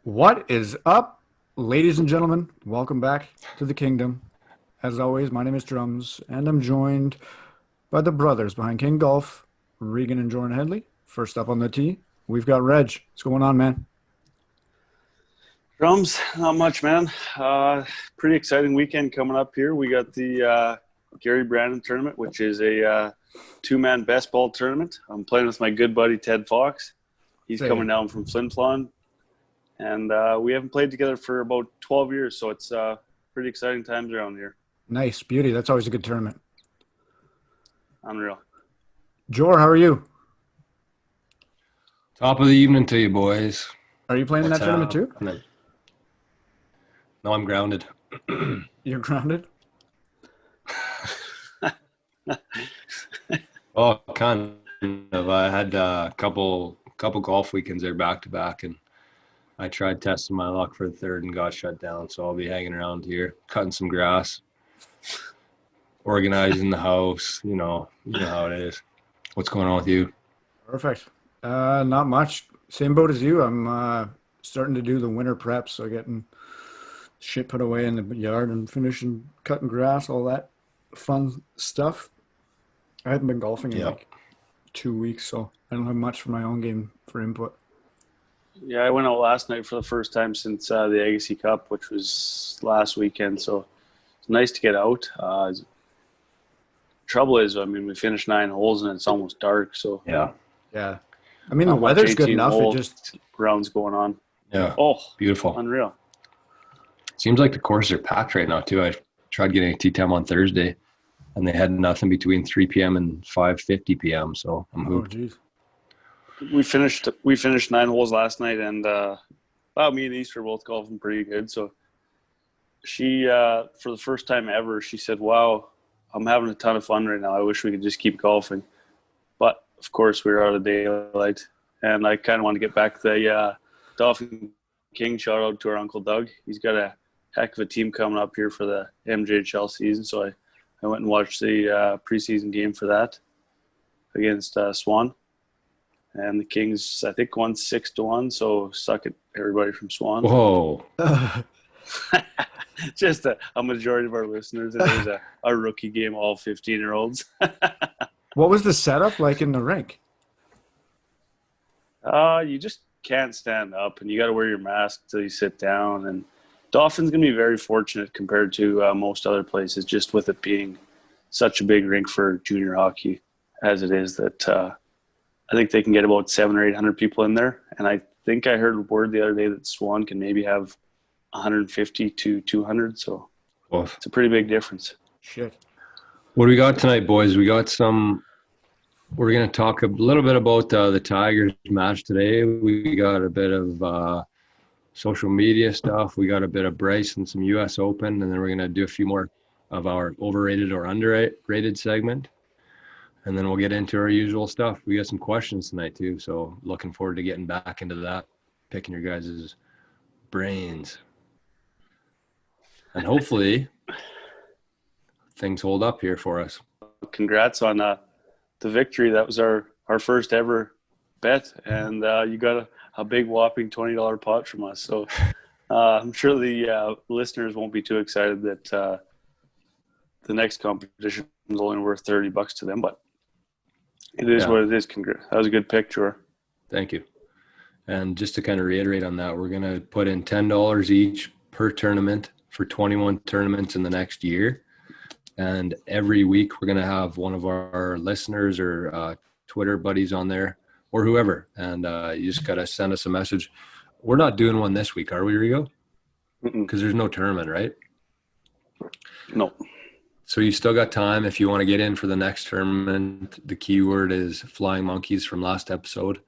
What is up, ladies and gentlemen? Welcome back to the kingdom. As always, my name is Drums, and I'm joined by the brothers behind King Golf, Regan and Jordan Headley. First up on the tee, we've got Reg. What's going on, man? Drums, not much, man. Pretty exciting weekend coming up here. We got the Gary Brandon tournament, which is a two-man best ball tournament. I'm playing with my good buddy Ted Fox. He's coming down from Flin Flon, and we haven't played together for about 12 years, so it's pretty exciting times around here. Nice, beauty. That's always a good tournament. Unreal. Jor, how are you? Top of the evening to you, boys. Are you playing in that tournament too? No, I'm grounded. You're grounded? Oh, kind of. I had a couple golf weekends there back to back, and I tried testing my luck for the third and got shut down. So I'll be hanging around here, cutting some grass, organizing the house. You know how it is. What's going on with you? Perfect. Not much. Same boat as you. I'm starting to do the winter prep, so getting shit put away in the yard and finishing cutting grass, all that fun stuff. I haven't been golfing in like 2 weeks, so I don't have much for my own game for input. Yeah, I went out last night for the first time since the Agassi Cup, which was last weekend, so it's nice to get out. Trouble is, I mean, we finished 9 holes and it's almost dark, so yeah. I mean, the weather's good enough. It just rounds going on. Yeah. Oh, beautiful. Unreal. Seems like the courses are packed right now too. I tried getting a tee time on Thursday, and they had nothing between 3 p.m. and 5:50 p.m. So I'm hooped. Oh, geez. We finished 9 holes last night, and me and East were both golfing pretty good. So she, for the first time ever, she said, "Wow, I'm having a ton of fun right now. I wish we could just keep golfing." But of course, we were out of daylight, and I kind of want to get back to the Dolphin King. Shout out to our Uncle Doug. He's got a heck of a team coming up here for the MJHL season. So I went and watched the preseason game for that against Swan. And the Kings, I think, won 6-1. So suck it, everybody from Swan. Whoa. Just a majority of our listeners. It was a rookie game, all 15-year-olds. What was the setup like in the rink? You just can't stand up, and you got to wear your mask till you sit down. And Dolphin's going to be very fortunate compared to most other places, just with it being such a big rink for junior hockey as it is, that I think they can get about 700 or 800 people in there. And I think I heard word the other day that Swan can maybe have 150 to 200. So It's a pretty big difference. Shit. What do we got tonight, boys? We're going to talk a little bit about the Tigers match today. We got a bit of social media stuff. We got a bit of Bryce and some U.S. Open, and then we're going to do a few more of our overrated or underrated segment. And then we'll get into our usual stuff. We got some questions tonight too, so looking forward to getting back into that, picking your guys' brains. And hopefully things hold up here for us. Congrats on the victory. That was our first ever bet, and you got a big whopping $20 pot from us. So I'm sure the listeners won't be too excited that the next competition is only worth $30 to them, but it is what it is. Congrats. That was a good picture. Thank you. And just to kind of reiterate on that, we're going to put in $10 each per tournament for 21 tournaments in the next year. And every week we're going to have one of our listeners or Twitter buddies on there or whoever. And you just got to send us a message. We're not doing one this week, are we, Rigo? Because there's no tournament, right? No. So you still got time if you want to get in for the next tournament. The keyword is Flying Monkeys from last episode.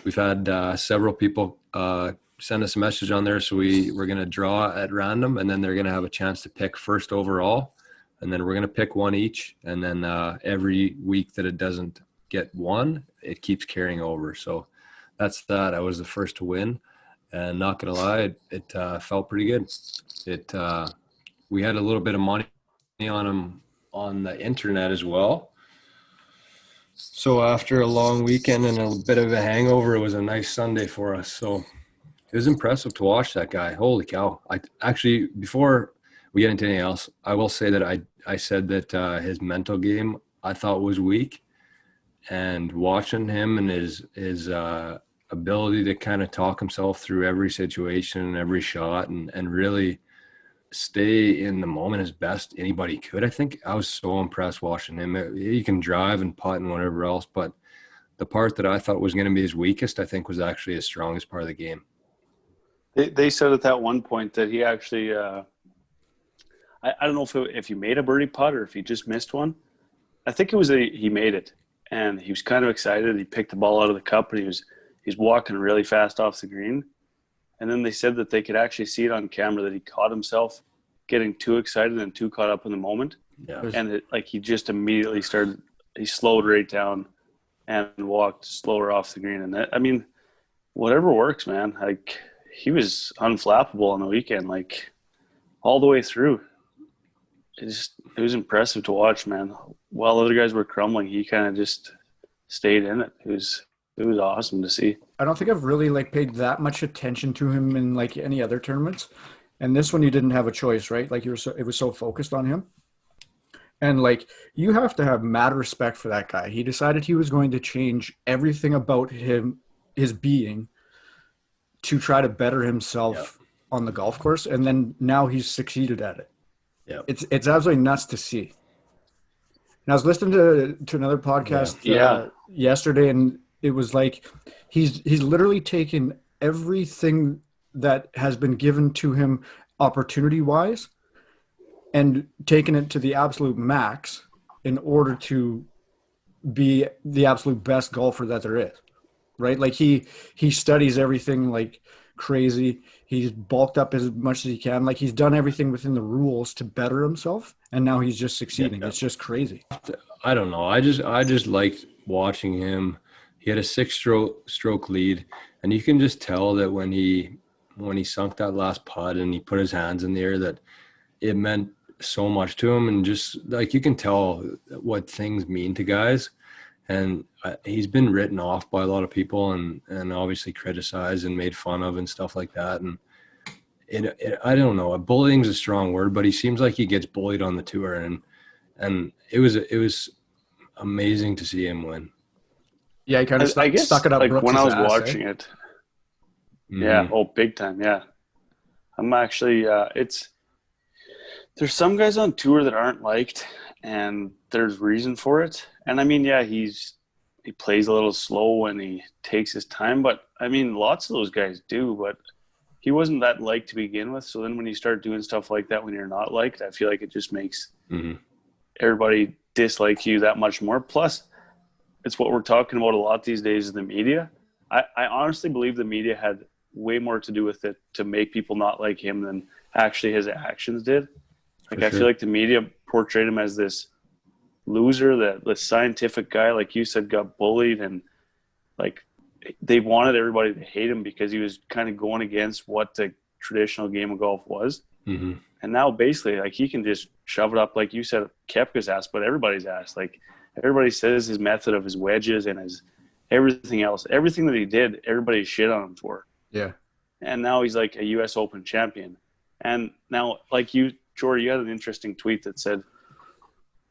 We've had several people send us a message on there. So we're going to draw at random, and then they're going to have a chance to pick first overall. And then we're going to pick one each. And then every week that it doesn't get one, it keeps carrying over. So that's that. I was the first to win. And not going to lie, it felt pretty good. We had a little bit of money on them on the internet as well. So after a long weekend and a bit of a hangover, it was a nice Sunday for us. So It was impressive to watch that guy. Holy cow. I actually, before we get into anything else, I will say that I said that his mental game I thought was weak, and watching him and his ability to kind of talk himself through every situation and every shot and really stay in the moment as best anybody could. I think I was so impressed watching him. He can drive and putt and whatever else, but the part that I thought was going to be his weakest, I think was actually his strongest part of the game. They said at that one point that he actually, I don't know if he made a birdie putt or if he just missed one. I think it was he made it, and he was kind of excited. He picked the ball out of the cup, and he's walking really fast off the green. And then they said that they could actually see it on camera that he caught himself getting too excited and too caught up in the moment. Yeah. And he just immediately he slowed right down and walked slower off the green. And I mean, whatever works, man. Like, he was unflappable on the weekend, like all the way through. It was impressive to watch, man. While other guys were crumbling, he kind of just stayed in it. It was awesome to see. I don't think I've really like paid that much attention to him in like any other tournaments. And this one, you didn't have a choice, right? Like it was so focused on him. And like, you have to have mad respect for that guy. He decided he was going to change everything about him, his being, to try to better himself on the golf course. And then now he's succeeded at it. Yeah. It's absolutely nuts to see. And I was listening to another podcast yesterday, and it was like he's literally taken everything that has been given to him opportunity-wise and taken it to the absolute max in order to be the absolute best golfer that there is, right? Like he studies everything like crazy. He's bulked up as much as he can. Like, he's done everything within the rules to better himself, and now he's just succeeding. Yeah. It's just crazy. I don't know. I just liked watching him. He had a 6-stroke lead, and you can just tell that when he sunk that last putt and he put his hands in the air, that it meant so much to him. And just like, you can tell what things mean to guys. And he's been written off by a lot of people and obviously criticized and made fun of and stuff like that. And I don't know, bullying's a strong word, but he seems like he gets bullied on the tour. And it was amazing to see him win. Yeah, he kind of stuck it up. Like, Brooks' when I was ass, watching it. Yeah. Oh, big time. Yeah. I'm actually, there's some guys on tour that aren't liked, and there's reason for it. And I mean, yeah, he plays a little slow and he takes his time, but I mean, lots of those guys do, but he wasn't that liked to begin with. So then when you start doing stuff like that, when you're not liked, I feel like it just makes everybody dislike you that much more. Plus, it's what we're talking about a lot these days in the media. I honestly believe the media had way more to do with it to make people not like him than actually his actions did. Like, I feel like the media portrayed him as this loser, the scientific guy, like you said, got bullied, and like they wanted everybody to hate him because he was kind of going against what the traditional game of golf was. And now basically, like, he can just shove it up, like you said, Koepka's ass, but everybody's ass. Like, everybody says his method of his wedges and his everything else, everything that he did, everybody shit on him for. Yeah. And now he's like a U.S. Open champion. And now, like you, Jordy, you had an interesting tweet that said,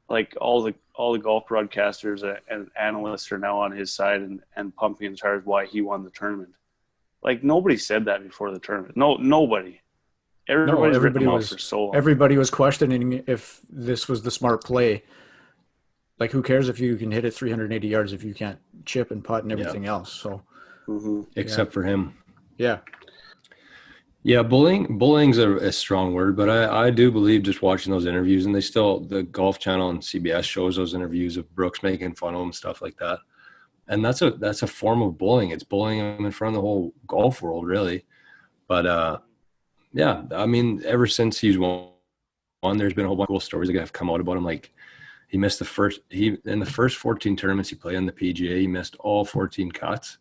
like, all the golf broadcasters and analysts are now on his side and pumping his tires why he won the tournament. Like, nobody said that before the tournament. Nobody. Everybody was for so long. Everybody was questioning if this was the smart play. Like, who cares if you can hit it 380 yards if you can't chip and putt and everything else? So, except for him. Yeah. Yeah, bullying's a strong word, but I do believe, just watching those interviews, and the Golf Channel and CBS shows those interviews of Brooks making fun of him, stuff like that. And that's a form of bullying. It's bullying him in front of the whole golf world, really. But yeah, I mean, ever since he's won, there's been a whole bunch of cool stories that have come out about him. Like, he missed in the first 14 tournaments he played on the PGA, he missed all 14 cuts.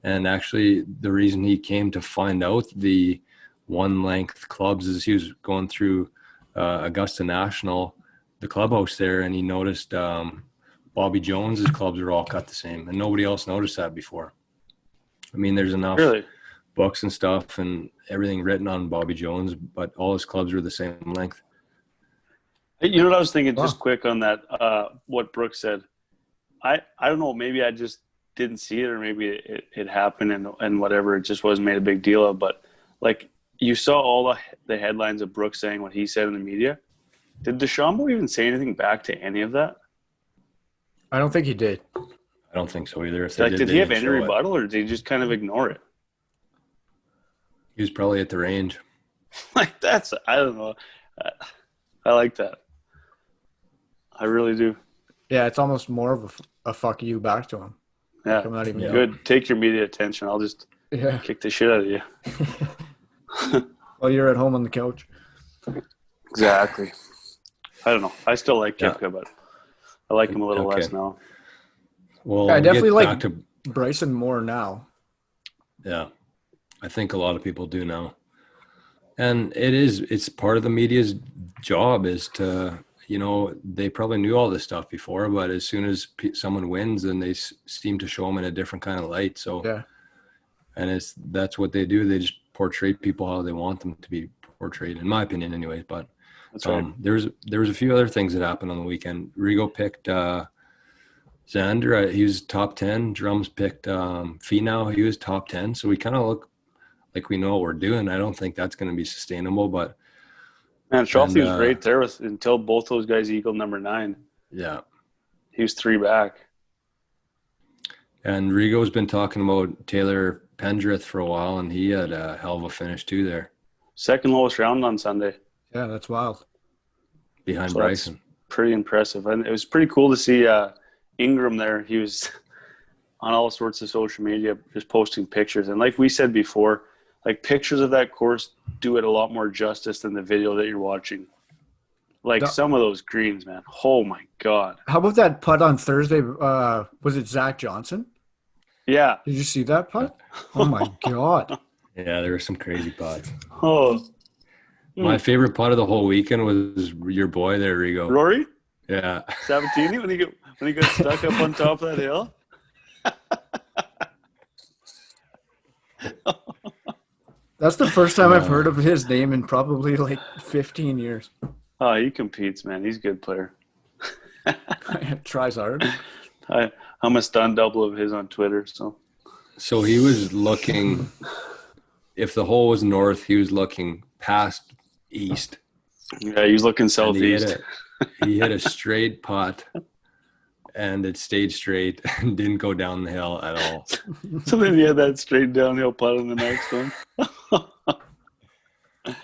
And actually, the reason he came to find out the one-length clubs is he was going through Augusta National, the clubhouse there, and he noticed Bobby Jones's clubs are all cut the same, and nobody else noticed that before. I mean, there's enough books and stuff and everything written on Bobby Jones, but all his clubs are the same length. Hey, you know what I was thinking? Wow. Just quick on that. What Brooks said. I don't know. Maybe I just didn't see it, or maybe it happened and whatever. It just wasn't made a big deal of. But like, you saw all the headlines of Brooks saying what he said in the media. Did DeChambeau even say anything back to any of that? I don't think he did. I don't think so either. If they Like, did they he have didn't any show it. rebuttal, or did he just kind of ignore it? He was probably at the range. Like, I don't know. I like that. I really do. Yeah, it's almost more of a fuck you back to him. Yeah, Like, I'm not even good. Take your media attention. I'll just Yeah. kick the shit out of you. While you're at home on the couch. Exactly. I don't know. I still like Kipka, but I like him a little less now. Well, Yeah, I we'll definitely get like back to, Bryson more now. yeah, I think a lot of people do now. And it's part of the media's job is to, they probably knew all this stuff before, but as soon as someone wins, then they seem to show them in a different kind of light. So, Yeah. and that's what they do. They just portray people how they want them to be portrayed, in my opinion anyways. But That's right. there was a few other things that happened on the weekend. Rigo picked Xander. He was top 10. Drums picked Finau. He was top 10. So we kind of look like we know what we're doing. I don't think that's going to be sustainable, but Man, Schauffele was right there until both those guys eagled number 9. yeah. He was 3 back. And Rigo's been talking about Taylor Pendrith for a while, and he had a hell of a finish too there. Second lowest round on Sunday. Yeah, that's wild. Behind So Bryson. that's pretty impressive. And it was pretty cool to see Ingram there. He was on all sorts of social media just posting pictures. And like we said before, like, pictures of that course do it a lot more justice than the video that you're watching. Like, some of those greens, man. Oh, my God. How about that putt on Thursday? Was it Zach Johnson? Yeah. Did you see that putt? Oh, my God. Yeah, there were some crazy putts. Oh. My favorite putt of the whole weekend was your boy there, Rigo. Rory? Yeah. Sabatini when he got stuck up on top of that hill? That's the first time I've heard of his name in probably like 15 years. Oh, he competes, man. He's a good player. Tries hard. I'm a stunt double of his on Twitter. So he was looking, if the hole was north, he was looking past east. Yeah, he's looking And southeast. He hit a straight putt, and it stayed straight and didn't go down the hill at all. So then he had that straight downhill putt in the next one.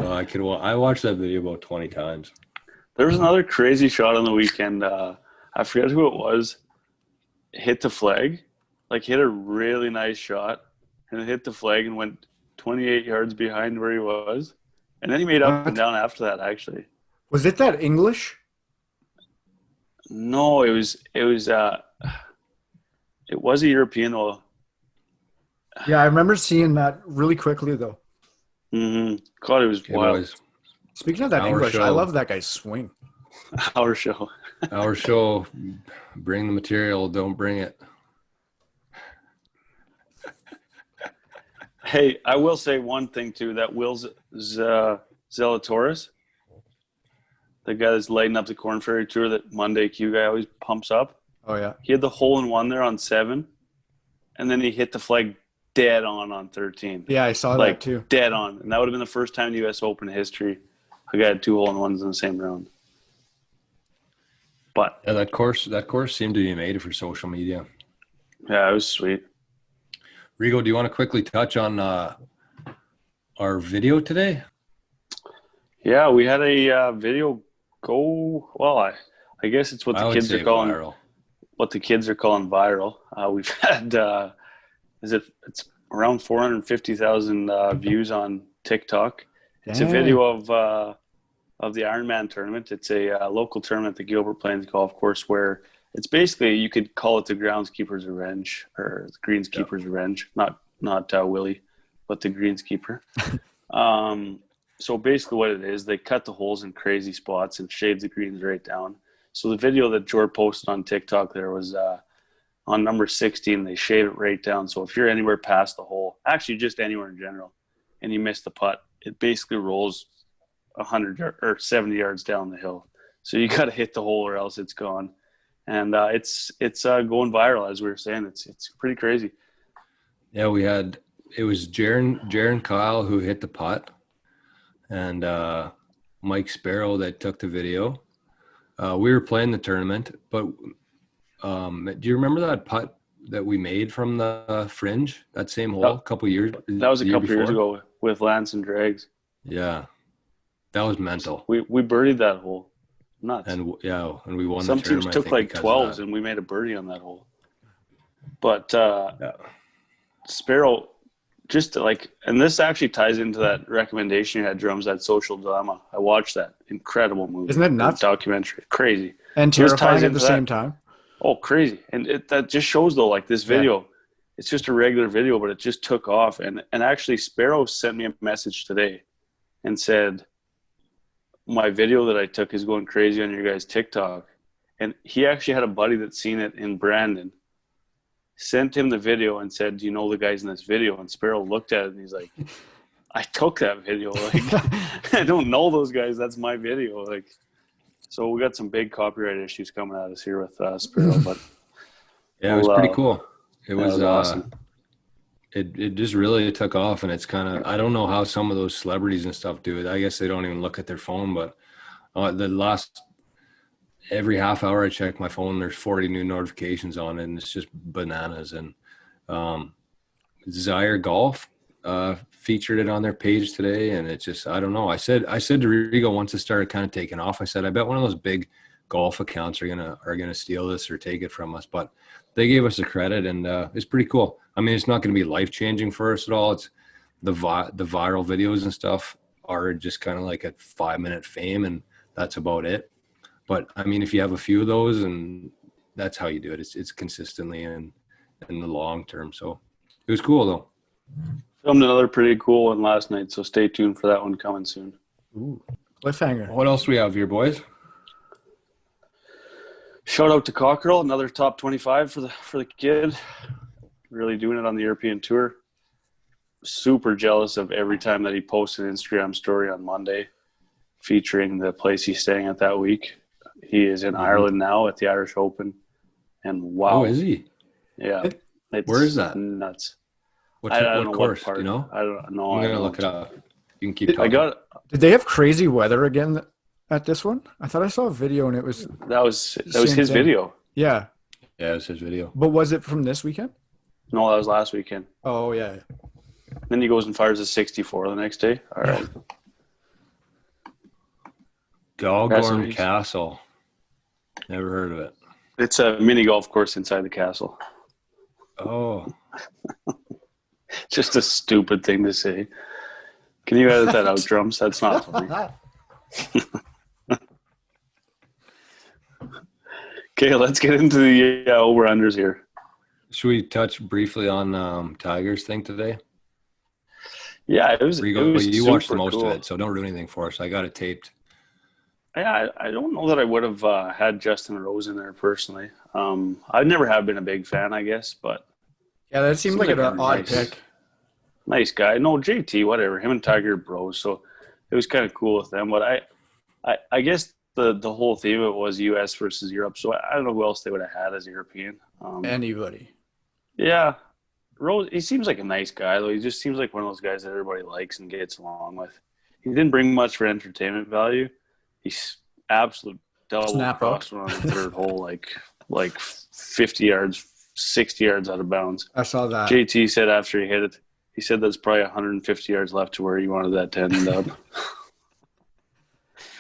I watched that video about 20 times. There was another crazy shot on the weekend. I forget who it was. Hit the flag, like hit a really nice shot, and it hit the flag and went 28 yards behind where he was. And then he made up and down after that, actually. Was it that English? No, it was a European though. Yeah, I remember seeing that really quickly though. Mm-hmm. God, it was wild. Speaking of that English, I love that guy's swing. Our show. Our show. Bring the material, don't bring it. Hey, I will say one thing too. That Will Zalatoris, the guy that's lighting up the Corn Ferry Tour, that Monday Q guy always pumps up. Oh yeah. He had the hole-in-one there on 7, and then he hit the flag dead on 13. Yeah, I saw that too. Dead on, and that would have been the first time in U.S. Open history a guy had 2 hole-in-ones in the same round. But yeah, that course seemed to be made for social media. Yeah, it was sweet. Rigo, do you want to quickly touch on our video today? Yeah, we had a video go. Well, I guess it's what the kids are calling viral. What the kids are calling viral. We've had it's around 450,000 views on TikTok. It's a video of the Ironman tournament. It's a local tournament at the Gilbert Plains Golf Course where it's basically, you could call it the groundskeeper's revenge or the greenskeeper's revenge. Not Willie, but the greenskeeper. So basically what it is, they cut the holes in crazy spots and shave the greens right down. So the video that Jor posted on TikTok there was on number 16, they shade it right down. So if you're anywhere past the hole, actually just anywhere in general, and you miss the putt, it basically rolls 100 or 70 yards down the hill. So you got to hit the hole or else it's gone. And it's going viral, as we were saying. It's pretty crazy. Yeah, it was Jaron Kyle who hit the putt, and Mike Sparrow that took the video. We were playing the tournament, but do you remember that putt that we made from the fringe, that same hole a couple years? That was a couple years ago with Lance and Drags. Yeah, that was mental. We birdied that hole. Nuts. And we won. Some the tournament, teams took like 12s, and we made a birdie on that hole. But Sparrow, just and this actually ties into that recommendation you had, Drums, that Social Dilemma. I watched that incredible movie. Isn't it nuts? Documentary, crazy and terrifying at the same time. Oh, crazy! And that just shows though, like this video, it's just a regular video, but it just took off. And actually, Sparrow sent me a message today, and said, my video that I took is going crazy on your guys' TikTok. And he actually had a buddy that's seen it in Brandon, sent him the video and said, do you know the guys in this video? And Sparrow looked at it and he's like, I took that video. Like, I don't know those guys. That's my video. Like, so we got some big copyright issues coming at us here with Sparrow, but yeah, it was pretty cool. It was awesome. It just really took off, and it's kind of, I don't know how some of those celebrities and stuff do it. I guess they don't even look at their phone, but every half hour I check my phone, there's 40 new notifications on it, and it's just bananas. And Zaire Golf featured it on their page today, and it's just, I don't know. I said to Rigo once it started kind of taking off, I said, I bet one of those big golf accounts are gonna steal this or take it from us, but they gave us the credit, and it's pretty cool. I mean, it's not going to be life-changing for us at all. It's the viral videos and stuff are just kind of like a 5-minute fame, and that's about it. But I mean, if you have a few of those, and that's how you do it. It's consistently in the long term. So it was cool though. Filmed another pretty cool one last night, so stay tuned for that one coming soon. Ooh, cliffhanger. What else do we have here, boys? Shout out to Cockerell, another top 25 for the kid. Really doing it on the European Tour. Super jealous of every time that he posts an Instagram story on Monday featuring the place he's staying at that week. He is in Ireland now at the Irish Open. And wow. Oh, is he? Yeah. Where is that? Nuts. I don't know course, what part, you know? I don't know. I'm going to look it up. You can keep talking. Did they have crazy weather again at this one? I thought I saw a video and it was that was his video. Yeah. Yeah, it was his video. But was it from this weekend? No, that was last weekend. Oh, yeah. Then he goes and fires a 64 the next day. All right. Galgorm Castle. Never heard of it. It's a mini golf course inside the castle. Oh. Just a stupid thing to say. Can you edit that out, Drums? That's not funny. Okay, let's get into the over-unders here. Should we touch briefly on Tiger's thing today? Yeah, it was you watched the most cool. of it, so don't ruin anything for us. I got it taped. Yeah, I don't know that I would have had Justin Rose in there personally. I never have been a big fan, I guess, but yeah, that seemed like an odd pick. Nice guy. No, JT, whatever. Him and Tiger are bros, so it was kind of cool with them. But I guess the whole theme of it was U.S. versus Europe, so I don't know who else they would have had as European. Anybody. Yeah. Rose, he seems like a nice guy, though. He just seems like one of those guys that everybody likes and gets along with. He didn't bring much for entertainment value. He's absolute double crossed on the third hole, like 50 yards, 60 yards out of bounds. I saw that. JT said after he hit it, he said there's probably 150 yards left to where he wanted that to end up.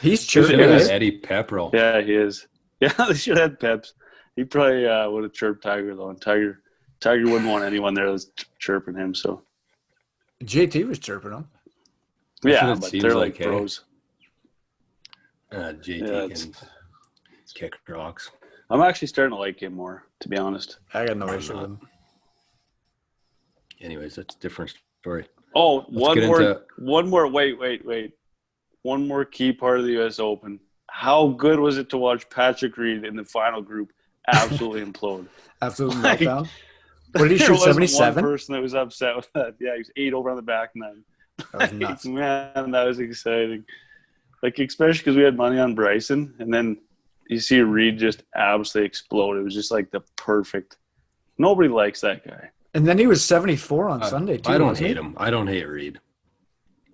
He's chirping Eddie Pepperell. Yeah, he is. Yeah, they should have had Peps. He probably would have chirped Tiger, though, and Tiger wouldn't want anyone there that's chirping him. So JT was chirping him. Yeah, but they're like pros. JT can kick rocks. I'm actually starting to like him more, to be honest. I got no issue with him. Anyways, that's a different story. Oh, one more. Wait. One more key part of the U.S. Open. How good was it to watch Patrick Reed in the final group absolutely implode. Absolute Like, meltdown. What did he There shoot? wasn't 77? one person that was upset with that. Yeah, he was 8 over on the back nine. That was nuts. Man, that was exciting. Like, especially because we had money on Bryson, and then you see Reed just absolutely explode. It was just like the perfect. Nobody likes that guy. And then he was 74 on Sunday, too. I don't wasn't he? hate him. I don't hate Reed.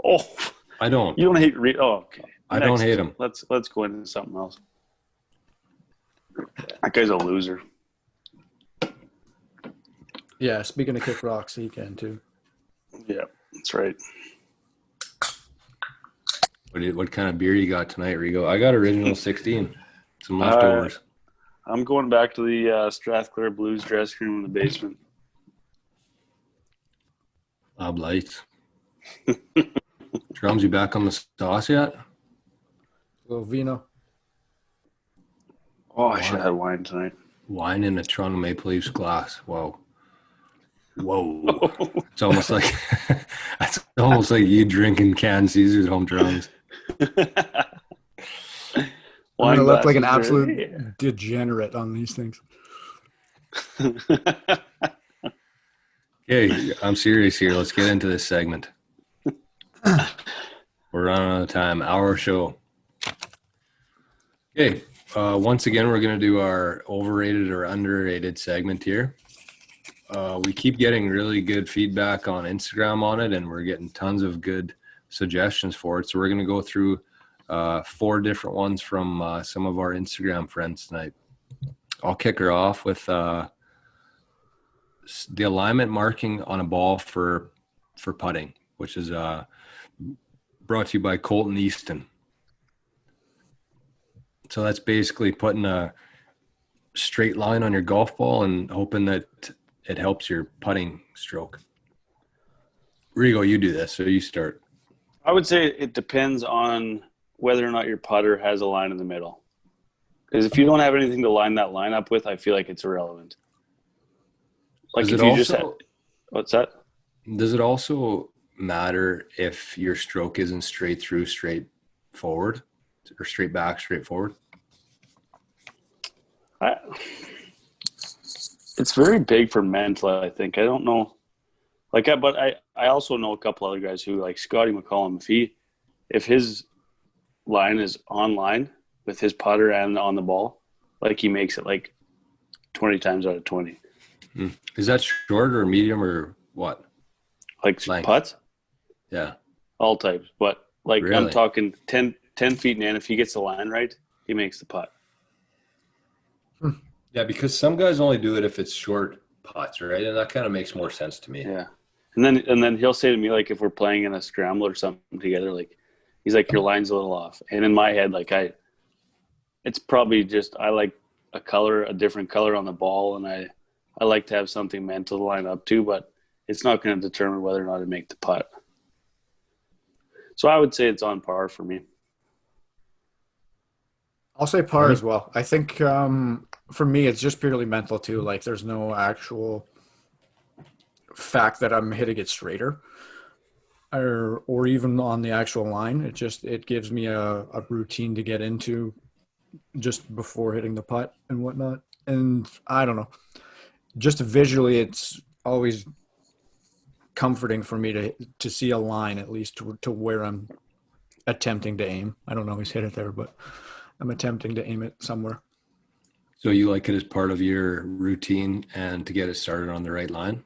Oh, I don't. you don't hate Reed? Oh, okay. I don't hate him. Let's go into something else. That guy's a loser. Yeah, speaking of kick rocks, he can, too. Yeah, that's right. What kind of beer you got tonight, Rigo? I got original 16. Some leftovers. I'm going back to the Strathclyde Blues dressing room in the basement. Bob Lights. Drums, you back on the sauce yet? A little vino. Oh, I should have had wine tonight. Wine in a Toronto Maple Leafs glass. Whoa. It's almost like you drinking canned Caesar's home drums. I'm going to look like an absolute degenerate on these things. Okay, I'm serious here. Let's get into this segment. We're running out of time. Our show. Okay, once again, we're going to do our overrated or underrated segment here. We keep getting really good feedback on Instagram on it, and we're getting tons of good suggestions for it. So we're going to go through 4 different ones from some of our Instagram friends tonight. I'll kick her off with the alignment marking on a ball for putting, which is brought to you by Colton Easton. So that's basically putting a straight line on your golf ball and hoping that it helps your putting stroke. Rigo, you do this, so you start. I would say it depends on whether or not your putter has a line in the middle. Because if you don't have anything to line that line up with, I feel like it's irrelevant. Like Does if it you also, just had, what's that? Does it also matter if your stroke isn't straight through, straight forward, or straight back, straight forward? It's very big for mental, I think. I don't know. But I also know a couple other guys who, like Scotty McCollum, if his line is on line with his putter and on the ball, like he makes it like 20 times out of 20. Is that short or medium or what? Like length? Putts? Yeah. All types. But like Really? I'm talking 10 feet in, if he gets the line right, he makes the putt. Yeah, because some guys only do it if it's short putts, right? And that kind of makes more sense to me. Yeah. And then he'll say to me, like, if we're playing in a scramble or something together, like, he's like, your line's a little off. And in my head, like, it's probably just, I like a different color on the ball, and I like to have something mental to line up to, but it's not going to determine whether or not I make the putt. So I would say it's on par for me. I'll say par as well. I think for me, it's just purely mental too. Like there's no actual fact that I'm hitting it straighter or even on the actual line. It gives me a routine to get into just before hitting the putt and whatnot. And I don't know, just visually, it's always comforting for me to see a line at least to where I'm attempting to aim. I don't always hit it there, but I'm attempting to aim it somewhere. So you like it as part of your routine and to get it started on the right line?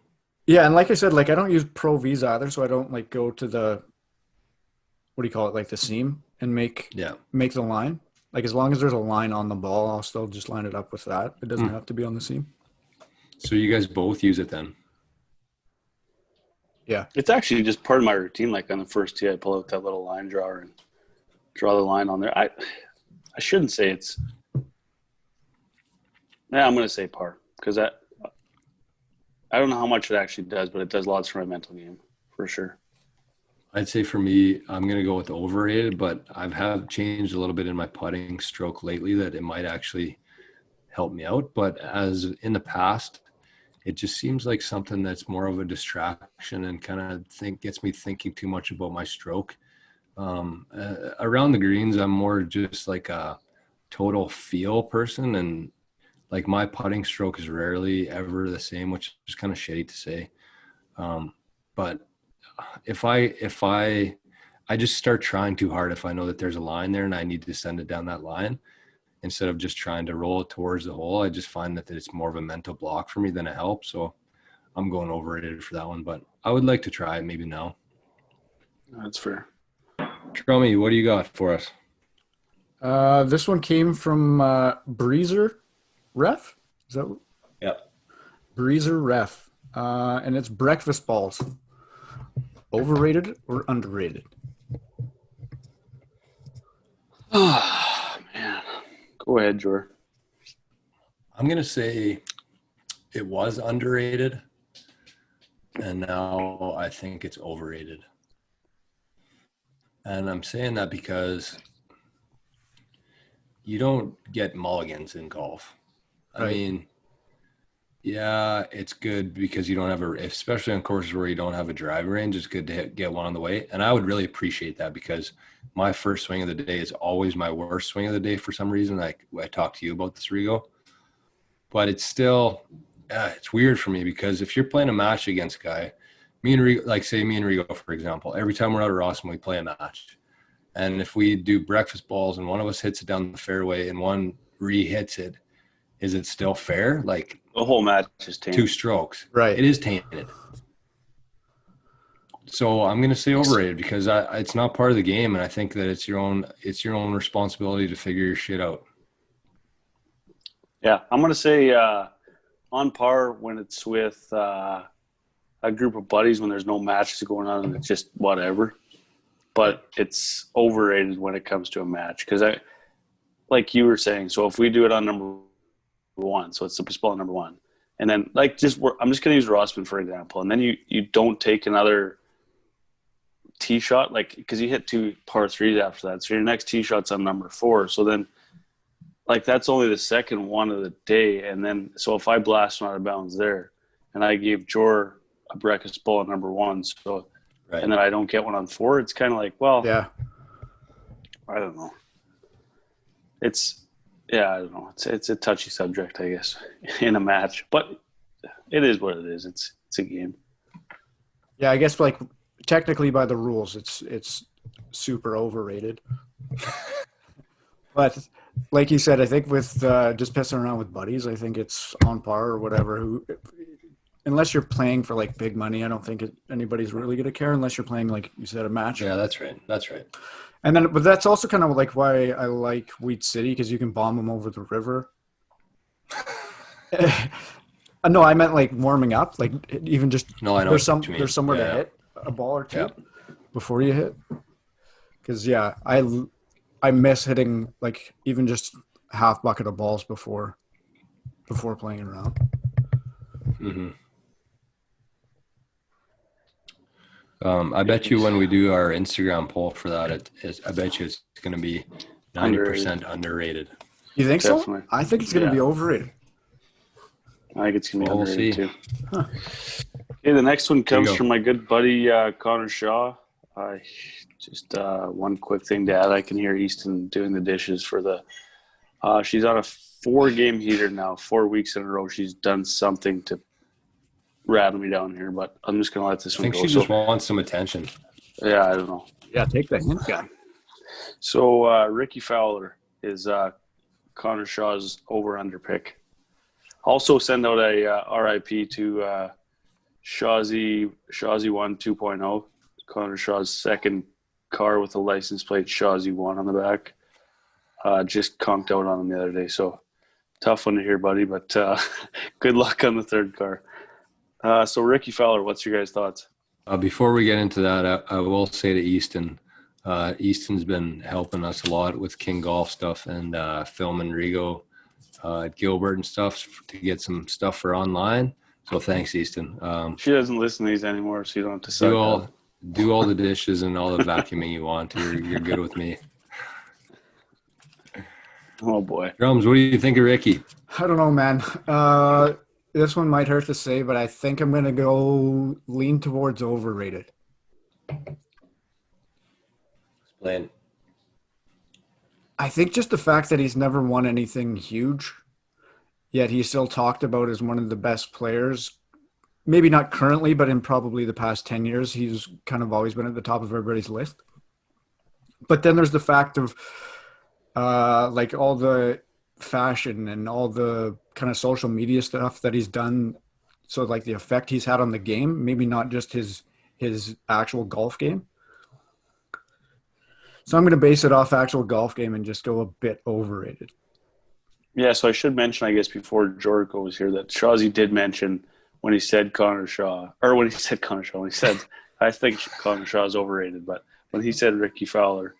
Yeah, and like I said, like I don't use Pro Vs either, so I don't like go to the like the seam and make the line. Like as long as there's a line on the ball, I'll still just line it up with that. It doesn't have to be on the seam. So you guys both use it then? Yeah. It's actually just part of my routine. Like on the first tee, I pull out that little line drawer and draw the line on there. I shouldn't say it's – I'm going to say par because I don't know how much it actually does, but it does lots for my mental game for sure. I'd say for me, I'm going to go with overrated, but I have changed a little bit in my putting stroke lately that it might actually help me out. But as in the past, it just seems like something that's more of a distraction and kind of gets me thinking too much about my stroke. Around the greens, I'm more just like a total feel person, and Like my putting stroke is rarely ever the same, which is kind of shitty to say. But if I just start trying too hard, if I know that there's a line there and I need to send it down that line, instead of just trying to roll it towards the hole, I just find that it's more of a mental block for me than a help. So I'm going overrated for that one, but I would like to try it maybe now. That's fair. Trummy, what do you got for us? This one came from Breezer Ref. Is that? Yep. Breezer Ref. And it's breakfast balls. Overrated or underrated? Oh, man. Go ahead, Jor. I'm going to say it was underrated, and now I think it's overrated. And I'm saying that because you don't get mulligans in golf. I mean, yeah, it's good because you don't have especially on courses where you don't have a driving range, it's good to get one on the way. And I would really appreciate that because my first swing of the day is always my worst swing of the day for some reason. Like I talked to you about this, Rigo. But it's still, it's weird for me because if you're playing a match against a guy, me and Rigo, for example, every time we're out at Rossman, we play a match. And if we do breakfast balls and one of us hits it down the fairway and one re-hits it, is it still fair? Like the whole match is tainted. 2 strokes. Right. It is tainted. So I'm going to say overrated because it's not part of the game. And I think that it's your own responsibility to figure your shit out. Yeah. I'm going to say on par when it's with a group of buddies when there's no matches going on and it's just whatever. But it's overrated when it comes to a match because like you were saying, so if we do it on number 1, so it's the ball number 1, and then I'm just going to use Rossman for example, and then you don't take another tee shot, like because you hit 2 par 3s after that, so your next tee shot's on number 4, so then like that's only the second one of the day, and then so if I blast one out of bounds there, and I gave Jor a breakfast ball at number 1, so. Right. And then I don't get one on 4. It's kind of like, well, yeah, I don't know. I don't know. It's a touchy subject, I guess, in a match, but it is what it is. It's a game. Yeah, I guess like technically by the rules, it's super overrated. But like you said, I think with just pissing around with buddies, I think it's on par or whatever. Unless you're playing for like big money, I don't think anybody's really going to care unless you're playing, like you said, a match. Yeah, that's right. That's right. And then, but that's also kind of like why I like Wheat City because you can bomb them over the river. No, I meant like warming up, like even just no, I know there's somewhere to hit a ball or two before you hit. Because I miss hitting like even just half bucket of balls before playing around. Mm-hmm. I bet you when we do our Instagram poll for that, I bet you it's going to be 90% underrated. You think Definitely. So? I think it's going to be overrated. I think it's going to be underrated too. Huh. Okay, the next one comes from my good buddy Connor Shaw. Just one quick thing to add. I can hear Easton doing the dishes for the she's on a 4-game heater now, 4 weeks in a row. She's done something to rattle me down here, but I'm just going to let this one go. I think she just wants some attention. Yeah, I don't know. Yeah, take the hint, guy. So Rickie Fowler is Connor Shaw's over-under pick. Also send out a RIP to Shawzy 1 2.0, Connor Shaw's second car with a license plate Shawzy 1 on the back. Just conked out on him the other day, so tough one to hear, buddy, but good luck on the third car. So Rickie Fowler, what's your guys' thoughts? Before we get into that, I will say to Easton, Easton's been helping us a lot with King Golf stuff and filming Rigo at Gilbert and stuff to get some stuff for online. So thanks, Easton. She doesn't listen to these anymore, so you don't have to suck do all the dishes and all the vacuuming you want. You're good with me. Oh boy, Drums. What do you think of Rickie? I don't know, man. This one might hurt to say, but I think I'm going to go lean towards overrated. Explain. I think just the fact that he's never won anything huge, yet he's still talked about as one of the best players. Maybe not currently, but in probably the past 10 years, he's kind of always been at the top of everybody's list. But then there's the fact of like all the fashion and all the kind of social media stuff that he's done. So like the effect he's had on the game, maybe not just his actual golf game. So I'm going to base it off actual golf game and just go a bit overrated. Yeah, so I should mention, I guess, before Jorko was here, that Shawzy did mention when he said Connor Shaw, when he said, I think Connor Shaw is overrated, but when he said Rickie Fowler,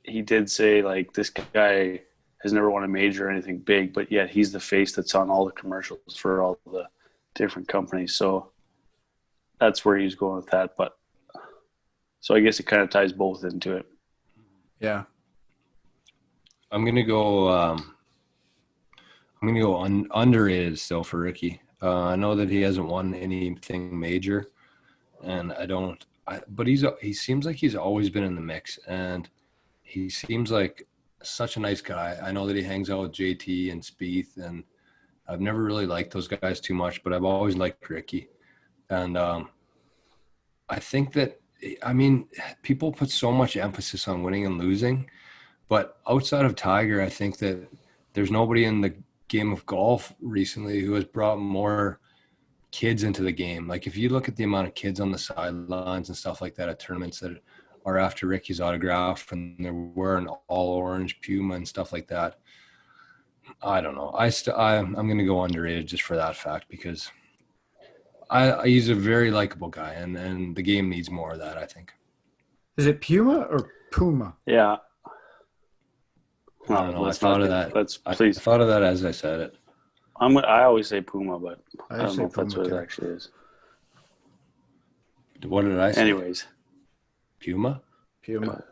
he did say, like, this guy has never won a major or anything big, but yet he's the face that's on all the commercials for all the different companies. So that's where he's going with that. But so I guess it kind of ties both into it. Yeah. I'm gonna go underrated still for Rickie. I know that he hasn't won anything major, and but he seems like he's always been in the mix, and he seems like such a nice guy. I know that he hangs out with JT and Spieth, and I've never really liked those guys too much, but I've always liked Rickie. And I think that, I mean, people put so much emphasis on winning and losing, but outside of Tiger, I think that there's nobody in the game of golf recently who has brought more kids into the game. Like if you look at the amount of kids on the sidelines and stuff like that at tournaments that are after Rickie's autograph and they're wearing all orange Puma and stuff like that, I don't know. I'm going to go underrated just for that fact, because he's a very likable guy, and the game needs more of that, I think. Is it Puma or Puma? Yeah. I don't know. I thought of that. I thought of that as I said it. I always say Puma, but I don't know if that's what too. it actually is. What did I say? Anyways. Puma? Puma.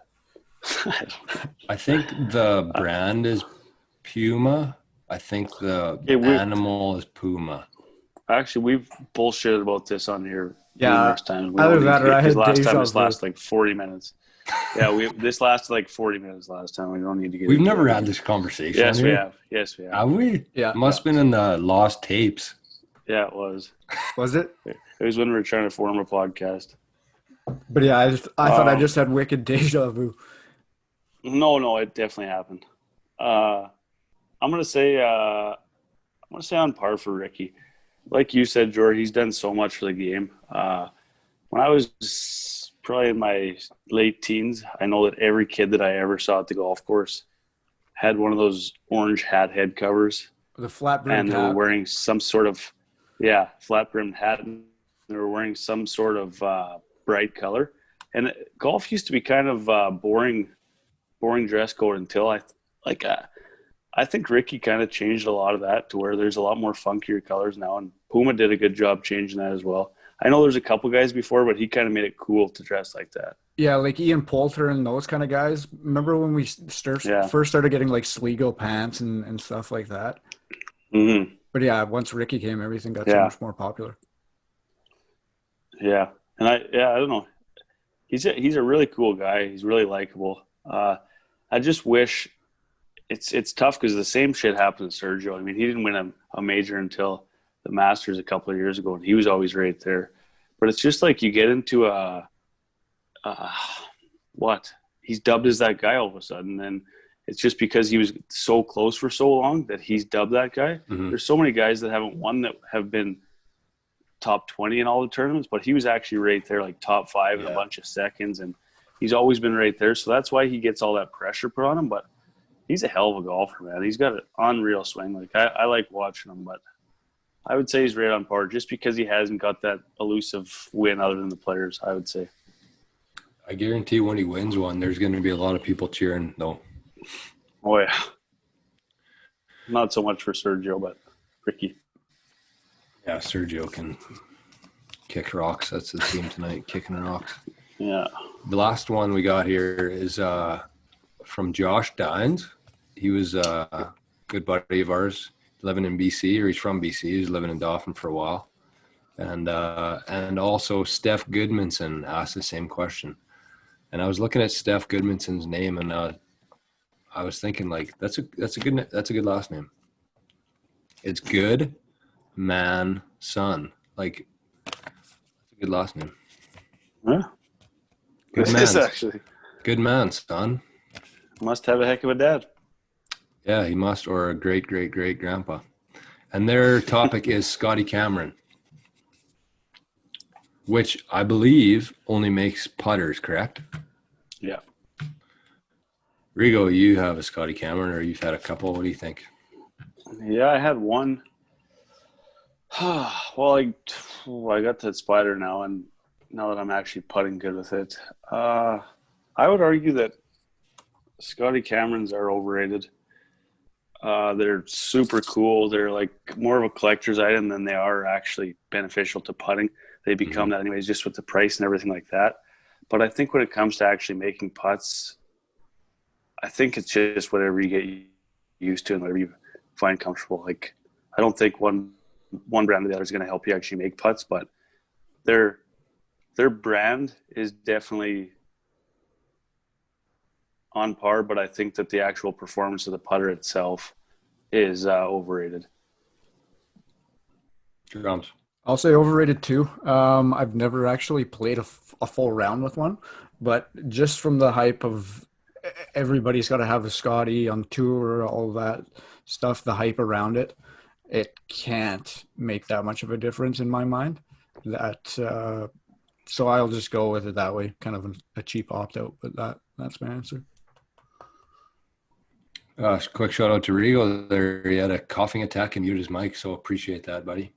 I think the brand is Puma. I think the animal is Puma. Actually, we've bullshitted about this on here numerous times. Either that or I had last time deja this lasted like 40 minutes. Yeah, this lasted like 40 minutes last time. We don't need to get. We've never had this conversation. Yes, we have. Yes, we have. Have we? Yeah. It must have been in the lost tapes. Yeah, it was. Was it? It was when we were trying to form a podcast. But yeah, I thought I just had wicked deja vu. No, it definitely happened. I'm gonna say on par for Rickie. Like you said, George, he's done so much for the game. When I was probably in my late teens, I know that every kid that I ever saw at the golf course had one of those orange hat head covers. The flat brim and they were wearing some sort of flat brimmed hat, and they were wearing some sort of bright color. And golf used to be kind of boring dress code until I think Rickie kind of changed a lot of that to where there's a lot more funkier colors now, and Puma did a good job changing that as well. I know there's a couple guys before, but he kind of made it cool to dress like that. Yeah, like Ian Poulter and those kind of guys. Remember when we first started getting like Sligo pants and stuff like that? Mm-hmm. But yeah, once Rickie came, everything got so much more popular. Yeah, and I don't know. He's a really cool guy. He's really likable. I just wish it's tough because the same shit happened to Sergio. I mean, he didn't win a major until the Masters a couple of years ago, and he was always right there. But it's just like you get into he's dubbed as that guy all of a sudden, and it's just because he was so close for so long that he's dubbed that guy. Mm-hmm. There's so many guys that haven't won that have been top 20 in all the tournaments, but he was actually right there, like top 5 in a bunch of seconds, and he's always been right there. So that's why he gets all that pressure put on him. But he's a hell of a golfer, man. He's got an unreal swing. Like I like watching him, but I would say he's right on par just because he hasn't got that elusive win other than the Players, I would say. I guarantee when he wins one, there's going to be a lot of people cheering, though. Oh, yeah. Not so much for Sergio, but Rickie. Yeah, Sergio can kick rocks. That's the team tonight, kicking rocks. Yeah. The last one we got here is from Josh Dines. He was a good buddy of ours, living in BC, or he's from BC. He was living in Dauphin for a while. And also Steph Goodmanson asked the same question. And I was looking at Steph Goodmanson's name, and I was thinking, like, that's a good last name. It's Good Man Son. Like, that's a good last name. Yeah. Good This man. is actually. Good man, son. Must have a heck of a dad. Yeah, he must, or a great, great, great grandpa. And their topic is Scotty Cameron, which I believe only makes putters, correct? Yeah. Rigo, you have a Scotty Cameron, or you've had a couple. What do you think? Yeah, I had one. Well, I got that spider now, and now that I'm actually putting good with it, I would argue that Scotty Camerons are overrated. They're super cool. They're like more of a collector's item than they are actually beneficial to putting. They become that anyways, just with the price and everything like that. But I think when it comes to actually making putts, I think it's just whatever you get used to and whatever you find comfortable. Like, I don't think one brand or the other is going to help you actually make putts, but their brand is definitely on par. But I think that the actual performance of the putter itself is overrated. Drums. I'll say overrated too. I've never actually played a full round with one, but just from the hype of everybody's got to have a Scotty on tour, all that stuff, the hype around it, it can't make that much of a difference in my mind. So I'll just go with it that way, kind of a cheap opt-out, but that's my answer. Quick shout out to Rigo there. He had a coughing attack and muted his mic, so appreciate that, buddy.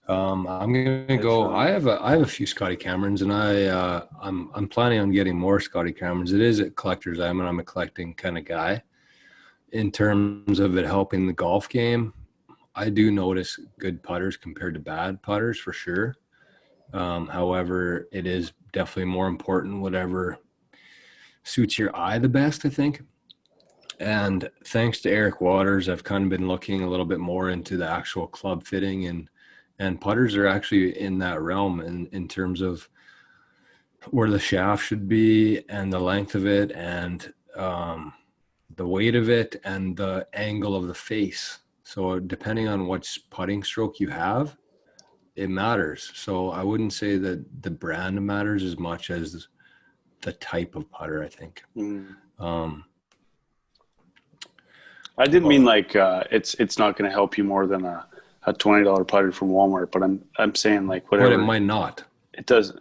I'm gonna go. I have a few Scotty Camerons, and I'm planning on getting more Scotty Camerons. It is a collector's item, and I'm a collecting kind of guy. In terms of it helping the golf game, I do notice good putters compared to bad putters for sure. However, it is definitely more important whatever suits your eye the best, I think. And thanks to Eric Waters, I've kind of been looking a little bit more into the actual club fitting, and putters are actually in that realm in terms of where the shaft should be and the length of it and the weight of it and the angle of the face. So depending on what putting stroke you have, it matters. So I wouldn't say that the brand matters as much as the type of putter, I think. I didn't mean like it's not going to help you more than a $20 putter from Walmart, but I'm saying like whatever. But it might not. It doesn't.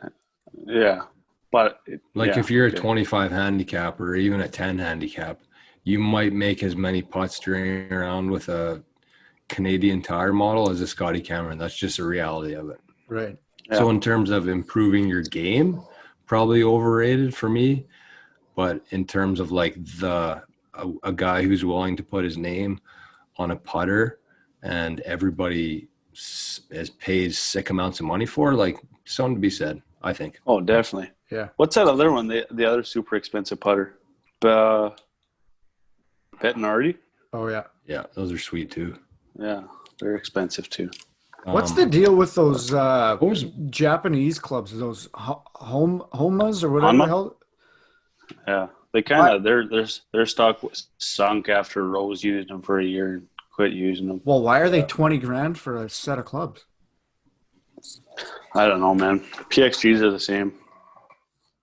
Yeah, but if you're a 25 handicap or even a 10 handicap, you might make as many putts during around with a Canadian Tire model as a Scotty Cameron. That's just a reality of it. Right. Yeah. So in terms of improving your game, probably overrated for me. But in terms of like a guy who's willing to put his name on a putter and everybody pays sick amounts of money for, like, something to be said, I think. Oh, definitely. Yeah. What's that other one? The other super expensive putter? Bettinardi? Oh, yeah. Yeah, those are sweet too. Yeah, they're expensive too. What's the deal with those Japanese clubs? Those Homas or whatever the hell? Yeah, they kind of their stock was sunk after Rose used them for a year and quit using them. Well, why are they $20,000 for a set of clubs? I don't know, man. PXGs are the same.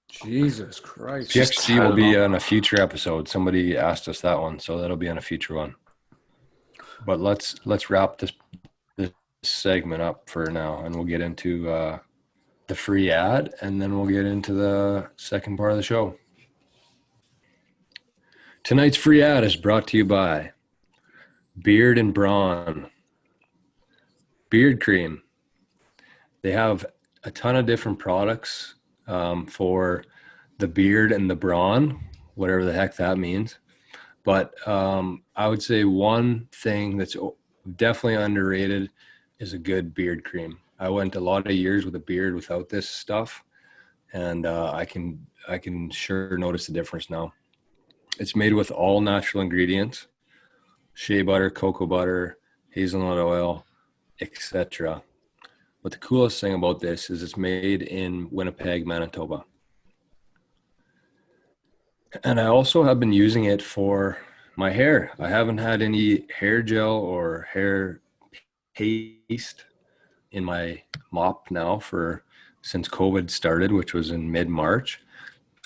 Jesus Christ. PXG will be on a future episode. Somebody asked us that one, so that'll be on a future one. But let's wrap this segment up for now, and we'll get into the free ad, and then we'll get into the second part of the show. Tonight's free ad is brought to you by Beard and Brawn. Beard cream. They have a ton of different products for the beard and the brawn, whatever the heck that means. But I would say one thing that's definitely underrated is a good beard cream. I went a lot of years with a beard without this stuff, and I can sure notice the difference now. It's made with all natural ingredients: shea butter, cocoa butter, hazelnut oil, etc. But the coolest thing about this is it's made in Winnipeg, Manitoba. And I also have been using it for My hair. I haven't had any hair gel or hair paste in my mop now since COVID started, which was in mid-March.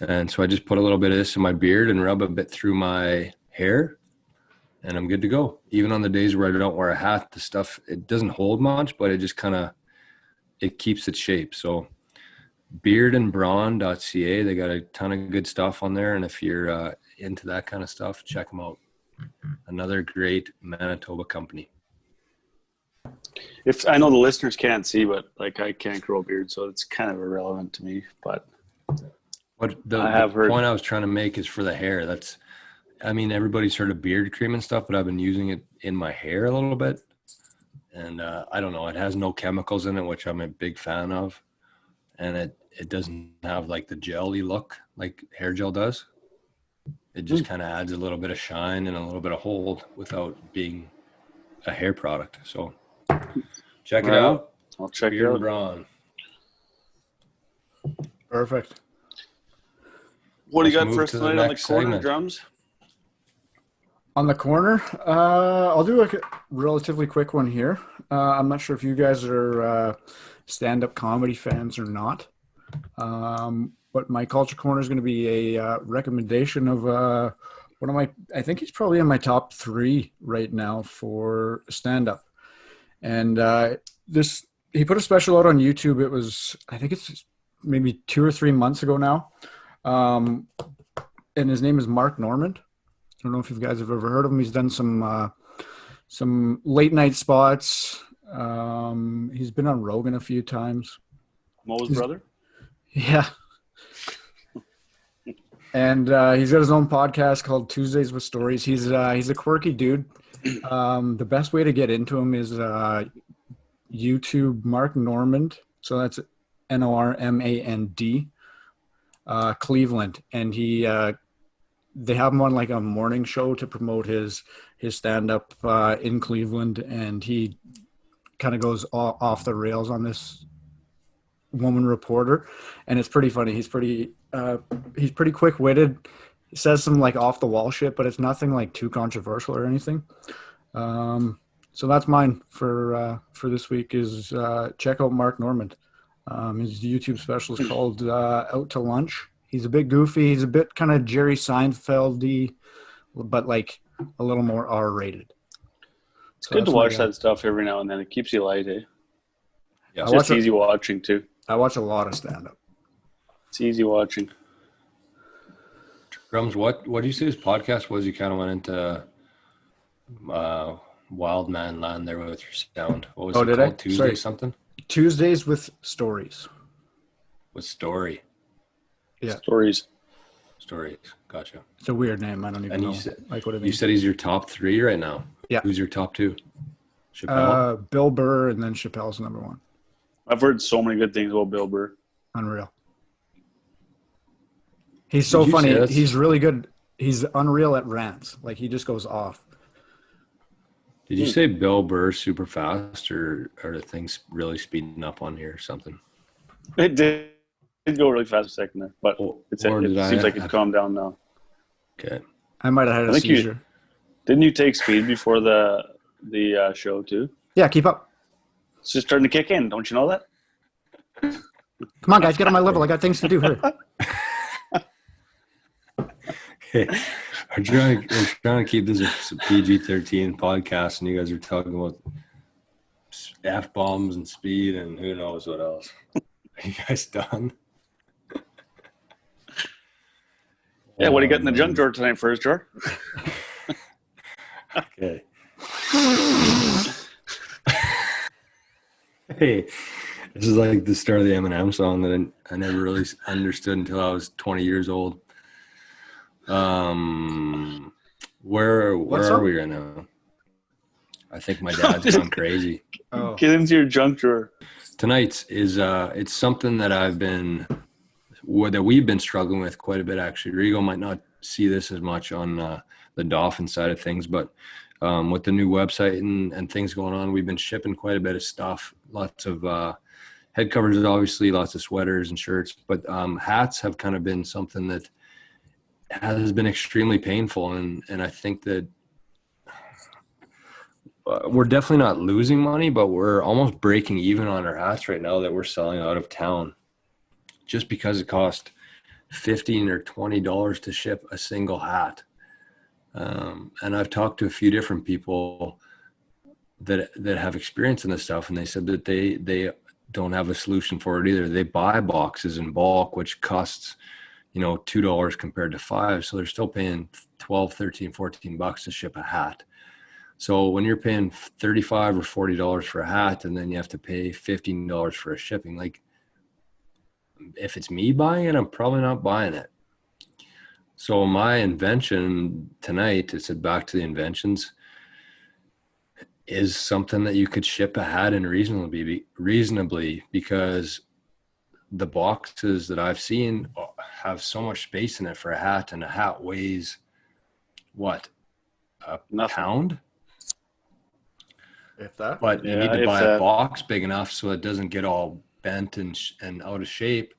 And so I just put a little bit of this in my beard and rub a bit through my hair, and I'm good to go. Even on the days where I don't wear a hat, the stuff, it doesn't hold much, but it just it keeps its shape. So beardandbrawn.ca, they got a ton of good stuff on there. And if you're into that kind of stuff, check them out. Another great Manitoba company. If I know the listeners can't see, but like I can't grow a beard, so it's kind of irrelevant to me. But What the heard point I was trying to make is for the hair. Everybody's heard of beard cream and stuff, but I've been using it in my hair a little bit. And I don't know, it has no chemicals in it, which I'm a big fan of. And it doesn't have like the jelly look like hair gel does. It just kind of adds a little bit of shine and a little bit of hold without being a hair product. So check it out. I'll check it Beard out. and Brawn. Perfect. What do you Let's got move for us to the tonight on the next corner segment. drums? On the corner, I'll do a relatively quick one here. I'm not sure if you guys are stand-up comedy fans or not, but my culture corner is going to be a recommendation of one of my. I think he's probably in my top 3 right now for stand-up, and he put a special out on YouTube. It was, I think it's maybe 2 or 3 months ago now, and his name is Mark Normand. I don't know if you guys have ever heard of him. He's done some late night spots. He's been on Rogan a few times. Mo's brother? Yeah. And he's got his own podcast called Tuesdays with Stories. He's a quirky dude. The best way to get into him is YouTube Mark Normand. So that's Normand, Cleveland. And they have him on like a morning show to promote his stand-up in Cleveland, and he kind of goes off the rails on this woman reporter, and it's pretty funny. He's pretty quick-witted. He says some like off-the-wall shit, but it's nothing like too controversial or anything. So that's mine for this week is check out Mark Normand. His YouTube special is called Out to Lunch. He's a bit goofy. He's a bit kind of Jerry Seinfeld-y, but like a little more R-rated. It's good to watch that stuff every now and then. It keeps you light, eh? Yeah, It's just easy watching, too. I watch a lot of stand-up. It's easy watching. Drums, what do you say his podcast was? You kind of went into wild man land there with your sound. What was it did called? I? Tuesday Sorry. something? Tuesdays with Stories. With Story. Yeah. Stories. Gotcha. It's a weird name. I don't even know what it means. You said he's your top 3 right now. Yeah. Who's your top 2? Chappelle? Bill Burr, and then Chappelle's number 1. I've heard so many good things about Bill Burr. Unreal. He's so funny. He's really good. He's unreal at rants. Like, he just goes off. Did you say Bill Burr super fast, or are things really speeding up on here or something? It did go really fast a second there, but it seems like it's calmed down now. Okay. I might have had a seizure. Didn't you take speed before the show too? Yeah, keep up. It's just starting to kick in. Don't you know that? Come on, guys, get on my level. I got things to do here. Hey, we're trying to keep this a PG-13 podcast, and you guys are talking about F-bombs and speed and who knows what else. Are you guys done? Yeah, what do you got in the junk drawer tonight first, Jar? Okay. Hey, this is like the start of the Eminem song that I never really understood until I was 20 years old. Where are we right now? I think my dad's gone crazy. Oh. Get into your junk drawer. Tonight's is it's something that we've been struggling with quite a bit, actually. Rigo might not see this as much on the Dolphin side of things, but with the new website and things going on, we've been shipping quite a bit of stuff. Lots of head covers, obviously, lots of sweaters and shirts, but hats have kind of been something that has been extremely painful. And I think that we're definitely not losing money, but we're almost breaking even on our hats right now that we're selling out of town just because it cost $15 or $20 to ship a single hat. And I've talked to a few different people that have experience in this stuff, and they said that they don't have a solution for it either. They buy boxes in bulk, which costs, $2 compared to $5. So they're still paying 12, 13, 14 bucks to ship a hat. So when you're paying $35 or $40 for a hat, and then you have to pay $15 for a shipping, like if it's me buying it, I'm probably not buying it. So my invention tonight, to sit back to the inventions, is something that you could ship a hat in reasonably, because the boxes that I've seen have so much space in it for a hat, and a hat weighs what, a pound? If that. But you need to buy a box big enough so it doesn't get all bent and out of shape.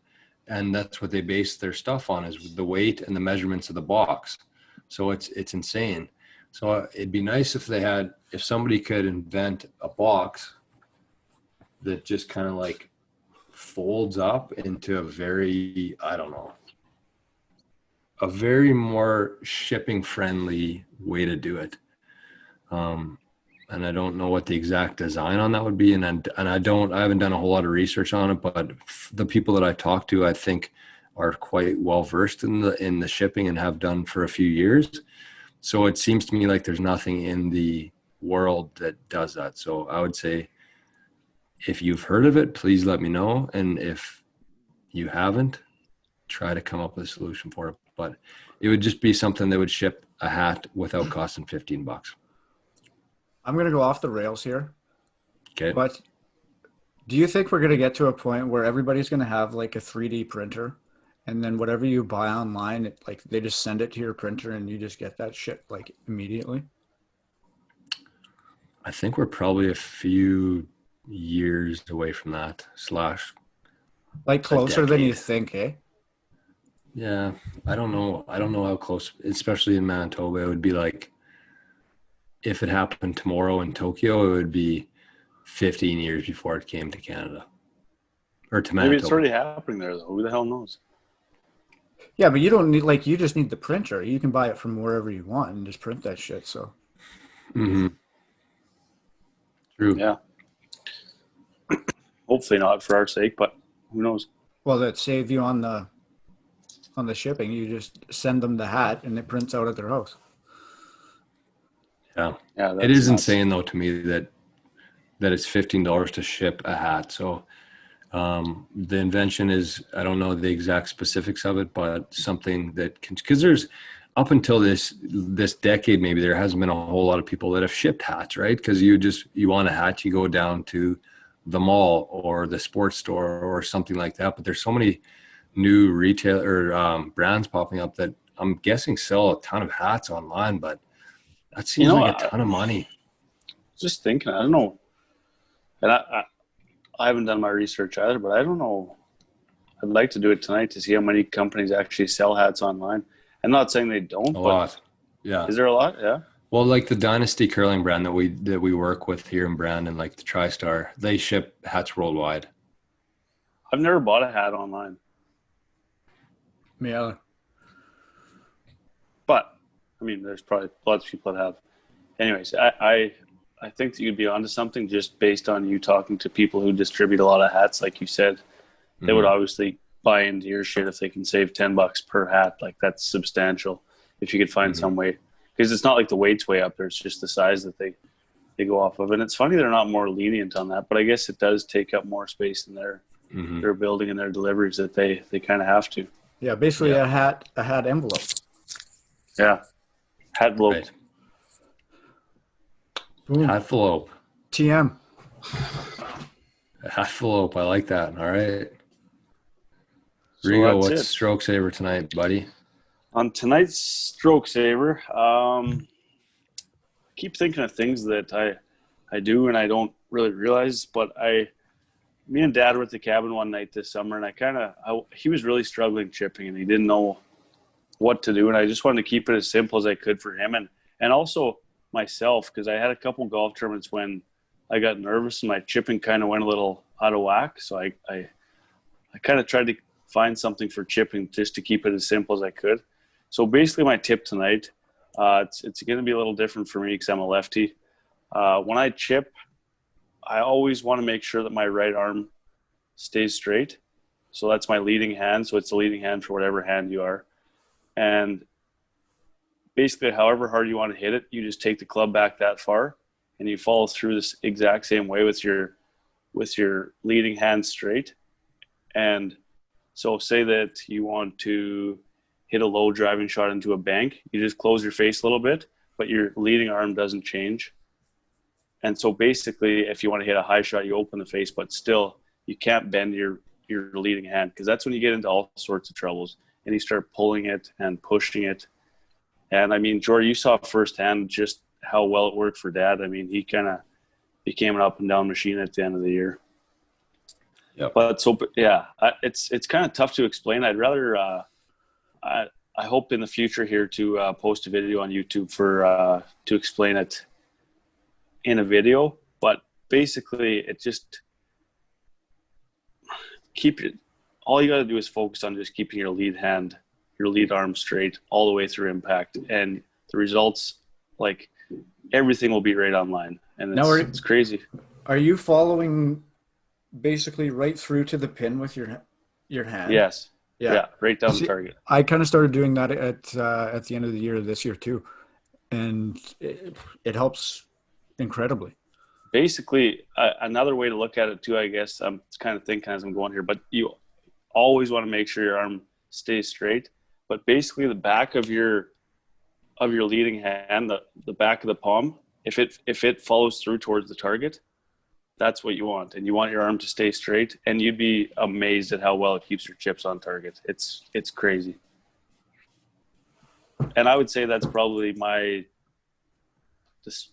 And that's what they base their stuff on, is the weight and the measurements of the box. So it's insane. So it'd be nice if somebody could invent a box that just kind of like folds up into a very, a very more shipping friendly way to do it. And I don't know what the exact design on that would be. And I haven't done a whole lot of research on it, but the people that I talk to, I think, are quite well versed in the shipping and have done for a few years. So it seems to me like there's nothing in the world that does that. So I would say, if you've heard of it, please let me know. And if you haven't, try to come up with a solution for it. But it would just be something that would ship a hat without costing $15. I'm going to go off the rails here. Okay. But do you think we're going to get to a point where everybody's going to have like a 3D printer, and then whatever you buy online, they just send it to your printer and you just get that shit like immediately? I think we're probably a few years away from that, like closer than you think, eh? Yeah. I don't know how close, especially in Manitoba. It would be like, if it happened tomorrow in Tokyo, it would be 15 years before it came to Canada or to Manitoba. Maybe it's already happening there, though. Who the hell knows? Yeah, but you don't need, you just need the printer. You can buy it from wherever you want and just print that shit. So. Mm-hmm. True. Yeah. Hopefully not for our sake, but who knows? Well, that save you on the shipping. You just send them the hat and it prints out at their house. Yeah. Yeah. It is insane though to me that it's $15 to ship a hat. So the invention is, I don't know the exact specifics of it, but something that can, because there's, up until this decade, maybe there hasn't been a whole lot of people that have shipped hats, right? Because you want a hat, you go down to the mall or the sports store or something like that. But there's so many new retail or brands popping up that I'm guessing sell a ton of hats online, but that seems like a ton of money. Just thinking, I don't know. And I haven't done my research either, but I don't know. I'd like to do it tonight to see how many companies actually sell hats online. I'm not saying they don't, a lot. Yeah. Is there a lot? Yeah. Well, like the Dynasty curling brand that we work with here in Brandon, like the TriStar, they ship hats worldwide. I've never bought a hat online. Yeah. But I mean, there's probably lots of people that have. Anyways, I think that you'd be onto something just based on you talking to people who distribute a lot of hats, like you said. They would obviously buy into your shit if they can save $10 per hat. Like, that's substantial if you could find some way, because it's not like the weight's way up there. It's just the size that they go off of. And it's funny they're not more lenient on that, but I guess it does take up more space in their building and their deliveries that they kind of have to. Yeah, basically a hat envelope. Yeah. Hat envelope. Right. Boom. Hat envelope. TM. Hat envelope. I like that. All right. So Rigo, what's stroke saver tonight, buddy? On tonight's stroke saver, keep thinking of things that I do and I don't really realize, but me and Dad were at the cabin one night this summer, and he was really struggling chipping, and he didn't know what to do, and I just wanted to keep it as simple as I could for him and also myself, because I had a couple golf tournaments when I got nervous and my chipping kind of went a little out of whack. So I kind of tried to find something for chipping just to keep it as simple as I could. So basically my tip tonight, it's going to be a little different for me because I'm a lefty. When I chip, I always want to make sure that my right arm stays straight. So that's my leading hand. So it's the leading hand for whatever hand you are. And basically, however hard you want to hit it, you just take the club back that far and you follow through this exact same way with your leading hand straight. And so say that you want to hit a low driving shot into a bank, you just close your face a little bit, but your leading arm doesn't change. And so basically, if you want to hit a high shot, you open the face, but still you can't bend your leading hand, because that's when you get into all sorts of troubles and you start pulling it and pushing it. And I mean, Jordy, you saw firsthand just how well it worked for Dad. I mean, he kind of became an up and down machine at the end of the year. Yep. But so, yeah, it's kind of tough to explain. I'd rather, I hope in the future here to post a video on YouTube for to explain it in a video. But basically, it just all you got to do is focus on just keeping your lead arm straight all the way through impact, and the results, like, everything will be right online. And it's crazy. Are you following basically right through to the pin with your hand? Yes. Yeah, right down the target. I kind of started doing that at the end of the year this year too, and it helps incredibly. Basically, another way to look at it too, I guess, I'm kind of thinking as I'm going here, but you always want to make sure your arm stays straight. But basically, the back of your leading hand, the back of the palm, if it follows through towards the target, that's what you want. And you want your arm to stay straight, and you'd be amazed at how well it keeps your chips on target. It's crazy. And I would say that's probably this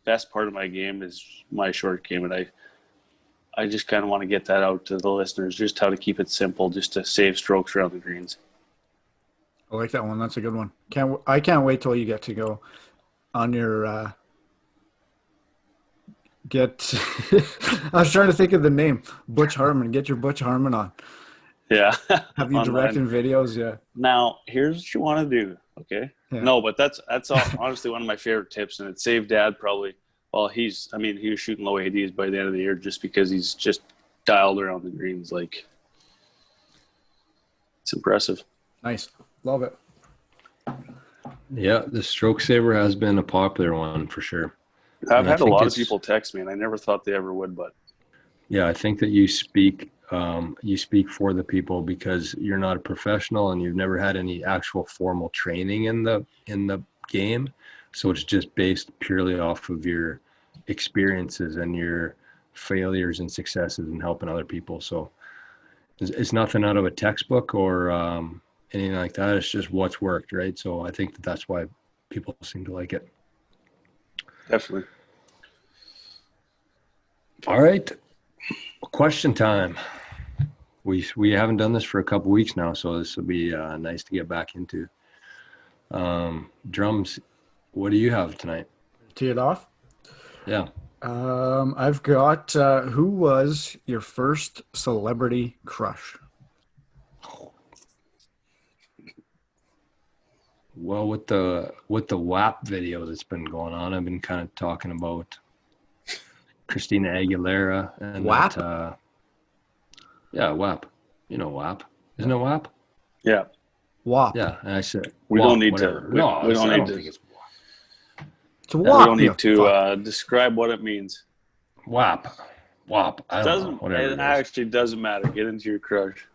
best part of my game is my short game. And I just kind of want to get that out to the listeners, just how to keep it simple, just to save strokes around the greens. I like that one. That's a good one. I can't wait till you get to go on your I was trying to think of the name. Butch Harmon. Get your Butch Harmon on. Yeah. Have you directing videos? Yeah. Now, here's what you want to do, okay? Yeah. No, but that's honestly one of my favorite tips, and it saved Dad probably. Well, he was shooting low ADs by the end of the year just because he's just dialed around the greens. Like, it's impressive. Nice. Love it. Yeah, the stroke saver has been a popular one for sure. I've had a lot of people text me, and I never thought they ever would, but yeah, I think that you speak for the people because you're not a professional and you've never had any actual formal training in the game, so it's just based purely off of your experiences and your failures and successes and helping other people. So it's nothing out of a textbook or anything like that. It's just what's worked, right? So I think that's why people seem to like it. Definitely. All right. Question time. We haven't done this for a couple weeks now, so this will be nice to get back into. Drums, what do you have tonight? Tee it off? Yeah. I've got who was your first celebrity crush? Well, with the WAP video that's been going on, I've been kind of talking about Christina Aguilera and WAP. Yeah, WAP. You know WAP, isn't it WAP? Yeah. WAP. Yeah, and I said we WAP, don't need whatever. to. We don't need to. It's WAP. We don't need to describe what it means. WAP. WAP. I don't know. Whatever. It actually doesn't matter. Get into your crush.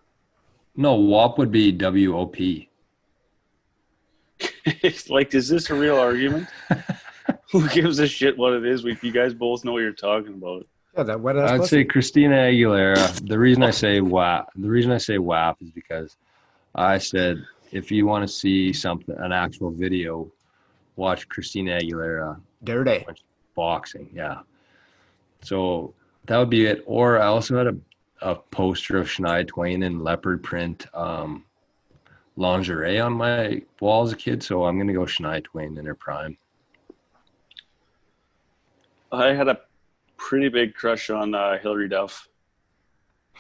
No, WAP would be WOP. Like, is this a real argument? Who gives a shit what it is? You guys both know what you're talking about. Yeah, that wet ass. I'd say Christina Aguilera. The reason I say WAP is because I said if you want to see an actual video, watch Christina Aguilera. Dirty. Boxing, yeah. So that would be it. Or I also had a poster of Shania Twain in leopard print lingerie on my wall as a kid, so I'm gonna go Shania Twain in her prime. I had a pretty big crush on Hillary Duff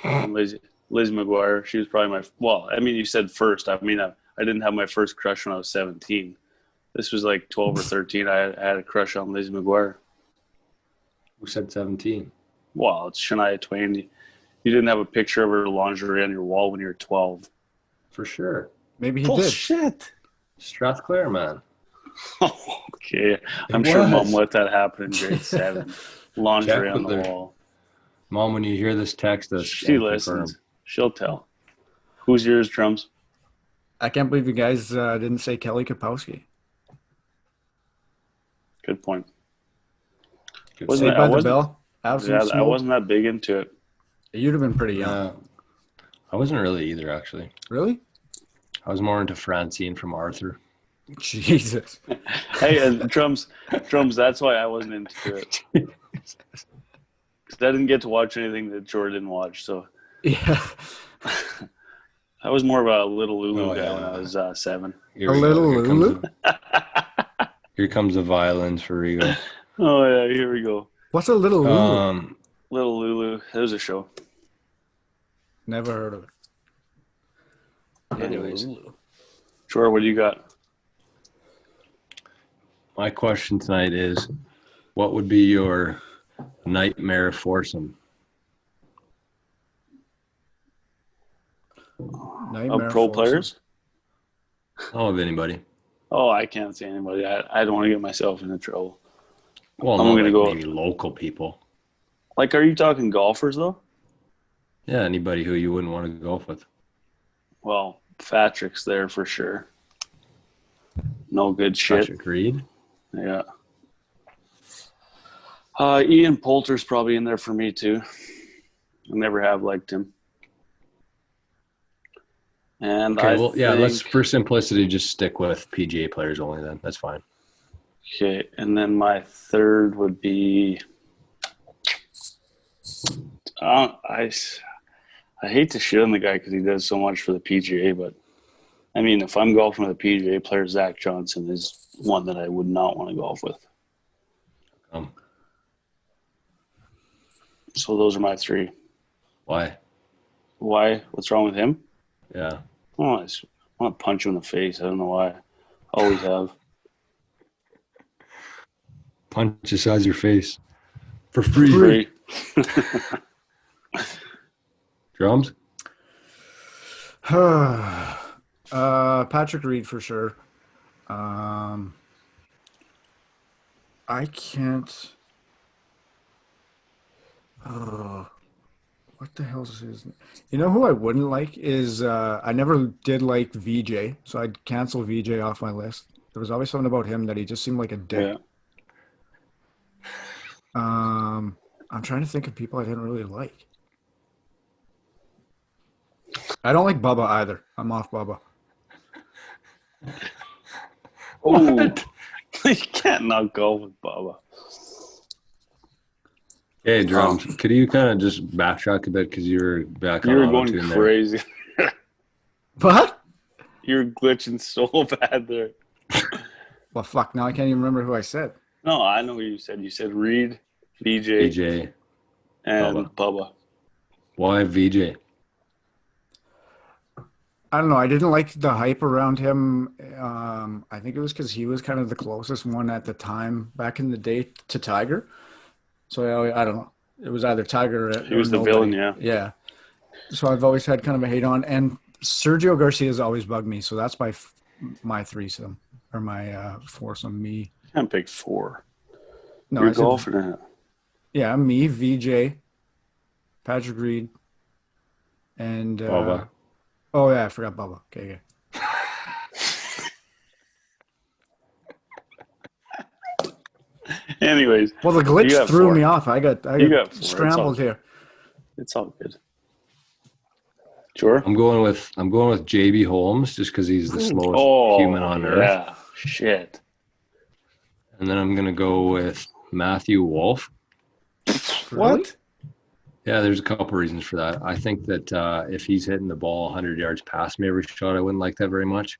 and Liz McGuire. She was probably you said first. I didn't have my first crush when I was 17. This was like 12 or 13. I had a crush on Liz McGuire. Who said 17? Well, it's Shania Twain. You didn't have a picture of her lingerie on your wall when you were 12. For sure. Maybe he did. Bullshit. Strathclair, man. Okay. I'm sure Mom let that happen in grade 7. Lingerie on the wall. Mom, when you hear this, text us. She listens. She'll tell. Who's yours, Drums? I can't believe you guys didn't say Kelly Kapowski. Good point. Saved by the Bell. Absolute I wasn't that big into it. You'd have been pretty young. I wasn't really either, actually. Really? I was more into Francine from Arthur. Jesus. Hey, and drums. That's why I wasn't into it. Because I didn't get to watch anything that Jordan didn't watch. So yeah, I was more of a Little Lulu guy when I was 7. Lulu. Here comes the violins for Rigo. Oh yeah, here we go. What's a Little Lulu? Little Lulu. It was a show. Never heard of it. Anyways, Jordan, what do you got? my question tonight is, what would be your nightmare foursome? Nightmare Of pro foursome. players? Oh, of anybody. Oh, I can't say anybody. I don't want to get myself into trouble. Well, I'm not gonna like go- maybe local people. Like, are you talking golfers though? Yeah, anybody who you wouldn't want to golf with. Well, Patrick's there for sure. No good shit. Patrick Reed. Yeah. Ian Poulter's probably in there for me too. I never have liked him. And Okay, I let's think- for simplicity just stick with PGA players only then. That's fine. Okay, and then my third would be. I hate to shit on the guy because he does so much for the PGA, but I mean, if I'm golfing with a PGA player, Zach Johnson is one that I would not want to golf with. So those are my 3. Why? Why? What's wrong with him? Yeah. Oh, I just want to punch him in the face. I don't know why. Always have. Punch the size of your face. For free. Drums? Patrick Reed for sure. I can't. What the hell is his name? You know who I wouldn't like is I never did like VJ, so I'd cancel VJ off my list. There was always something about him that he just seemed like a dick. Yeah. I'm trying to think of people I didn't really like. I don't like Bubba either. I'm off Bubba. Oh, you can't not go with Bubba. Hey, Drums. Could you kind of just backtrack a bit because you were back on You're auto-tune going there. crazy. What? You're glitching so bad there. Well, fuck. Now I can't even remember who I said. No, I know what you said. You said Reed, VJ, VJ. and Bubba. Why VJ? I don't know. I didn't like the hype around him. I think it was because he was kind of the closest one at the time back in the day to Tiger. So I don't know. It was either Tiger or He was the nobody. villain, yeah. Yeah. So I've always had kind of a hate on. And Sergio Garcia has always bugged me. So that's my threesome or my foursome. Me. Can't pick 4. No, You're I said, golfing it. yeah, me, VJ, Patrick Reed, and Bubba. Oh yeah, I forgot Bubba. Okay. Anyways, Well, the You glitch got threw 4. me off. I got You got 4. scrambled here. It's all good. Sure. I'm going with JB Holmes just because he's the slowest human on earth. Yeah. Shit. And then I'm gonna go with Matthew Wolf. Really? Yeah, there's a couple reasons for that. I think that if he's hitting the ball 100 yards past me every shot, I wouldn't like that very much.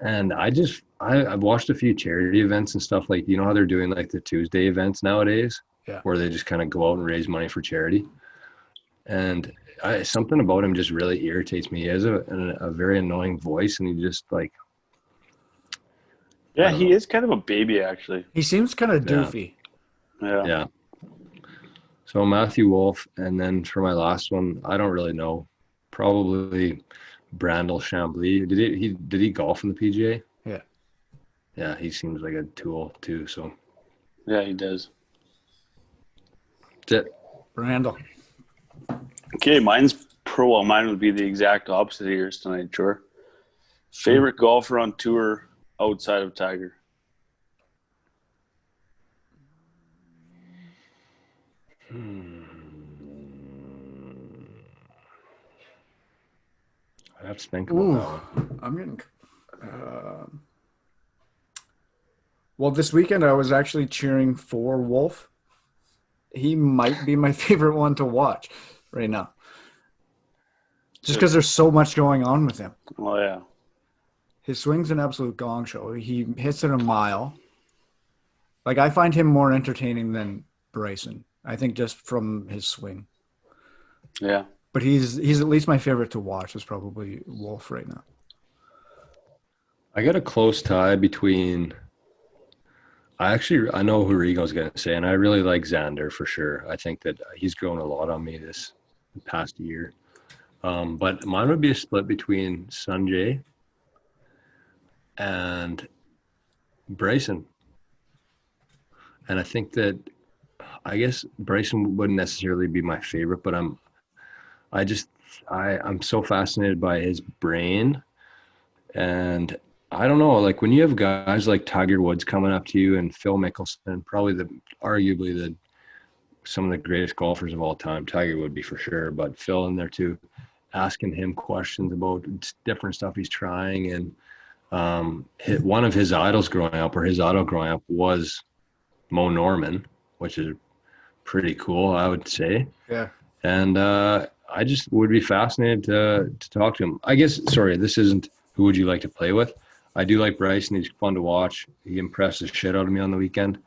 And I've watched a few charity events and stuff, like, you know how they're doing like the Tuesday events nowadays, Yeah. where they just kind of go out and raise money for charity. And something about him just really irritates me. He has a very annoying voice, and he just like. Yeah, he is kind of a baby, actually. He seems kind of doofy. Yeah. So Matthew Wolf, and then for my last one, I don't really know. Probably Brandel Chambly. Did he golf in the PGA? Yeah. Yeah, he seems like a tool too. So. Yeah, he does. That's it. Randall. Okay, mine would be the exact opposite of yours tonight, sure. Favorite golfer on tour outside of Tiger? I have to think about that one. I'm getting. Well, this weekend I was actually cheering for Wolf. He might be my favorite one to watch right now. Just because there's so much going on with him. Oh, yeah. His swing's an absolute gong show. He hits it a mile. Like, I find him more entertaining than Bryson. I think just from his swing. Yeah. But he's at least my favorite to watch is probably Wolf right now. I got a close tie between. I know who Rigo's going to say, and I really like Xander for sure. I think that he's grown a lot on me this past year. But mine would be a split between Sanjay and Bryson. And I think that, I guess Bryson wouldn't necessarily be my favorite, but I'm so fascinated by his brain. And I don't know, like when you have guys like Tiger Woods coming up to you and Phil Mickelson, probably arguably some of the greatest golfers of all time, Tiger would be for sure, but Phil in there too, asking him questions about different stuff he's trying. And one of his idols growing up, or his idol growing up, was Mo Norman, which is pretty cool, I would say. Yeah. And I just would be fascinated to talk to him. I guess, sorry, this isn't who would you like to play with. I do like Bryson. He's fun to watch. He impressed the shit out of me on the weekend.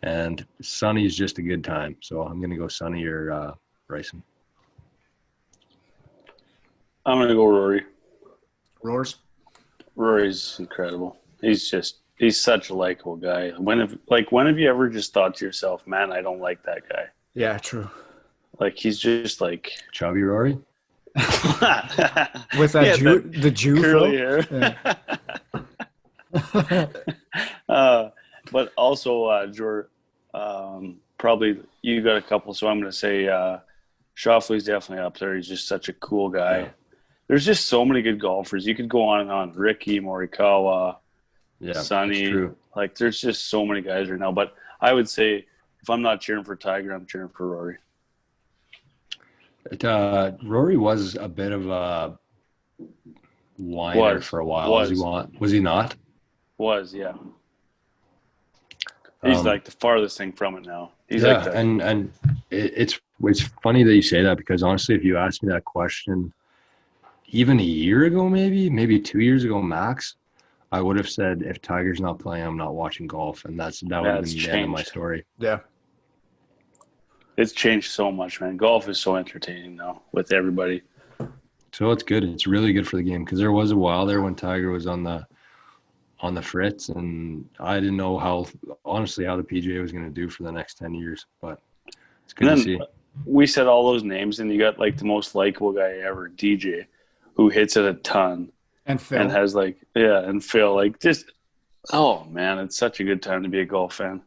And Sonny's just a good time. So I'm going to go Sonny or Bryson. I'm going to go Rory. Rory's incredible. He's such a likable guy. When have you ever just thought to yourself, man, I don't like that guy? Yeah, true. Like, he's just like Chubby Rory? With that the Jew curly hair. Yeah. But also, Jor, probably you got a couple, so I'm going to say Schauffele's definitely up there. He's just such a cool guy. Yeah. There's just so many good golfers. You could go on and on. Rickie, Morikawa, Sonny. True. Like, there's just so many guys right now. But I would say if I'm not cheering for Tiger, I'm cheering for Rory. Rory was a bit of a whiner for a while. Was he not? Yeah. He's like the farthest thing from it now. He's and it's funny that you say that, because honestly, if you asked me that question even a year ago, maybe 2 years ago max, I would have said, if Tiger's not playing, I'm not watching golf, and that would have been the end of my story. Yeah. It's changed so much, man. Golf is so entertaining now with everybody. So it's good. It's really good for the game, because there was a while there when Tiger was on the fritz, and I didn't know how the PGA was going to do for the next 10 years, but it's good to see. We said all those names, and you got like the most likable guy ever, DJ, who hits it a ton. And Phil. And has and Phil, like, just, oh man, it's such a good time to be a golf fan.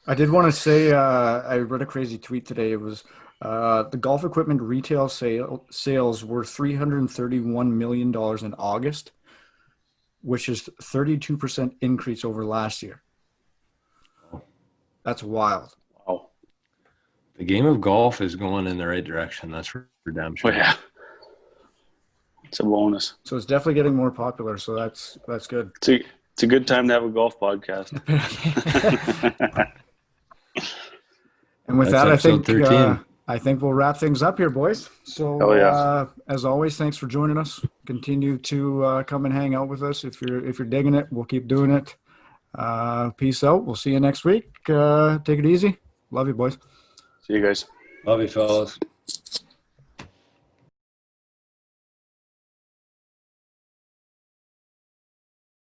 I did want to say, I read a crazy tweet today. It was the golf equipment retail sales were $331 million in August, which is 32% increase over last year. That's wild. Wow. The game of golf is going in the right direction. That's for damn sure. Oh, yeah. It's a bonus. So it's definitely getting more popular. So that's good. It's a good time to have a golf podcast. And with that, I think I think we'll wrap things up here, boys. So, Oh, yeah. As always, thanks for joining us. Continue to come and hang out with us. If you're digging it, we'll keep doing it. Peace out. We'll see you next week. Take it easy. Love you, boys. See you guys. Love you, fellas.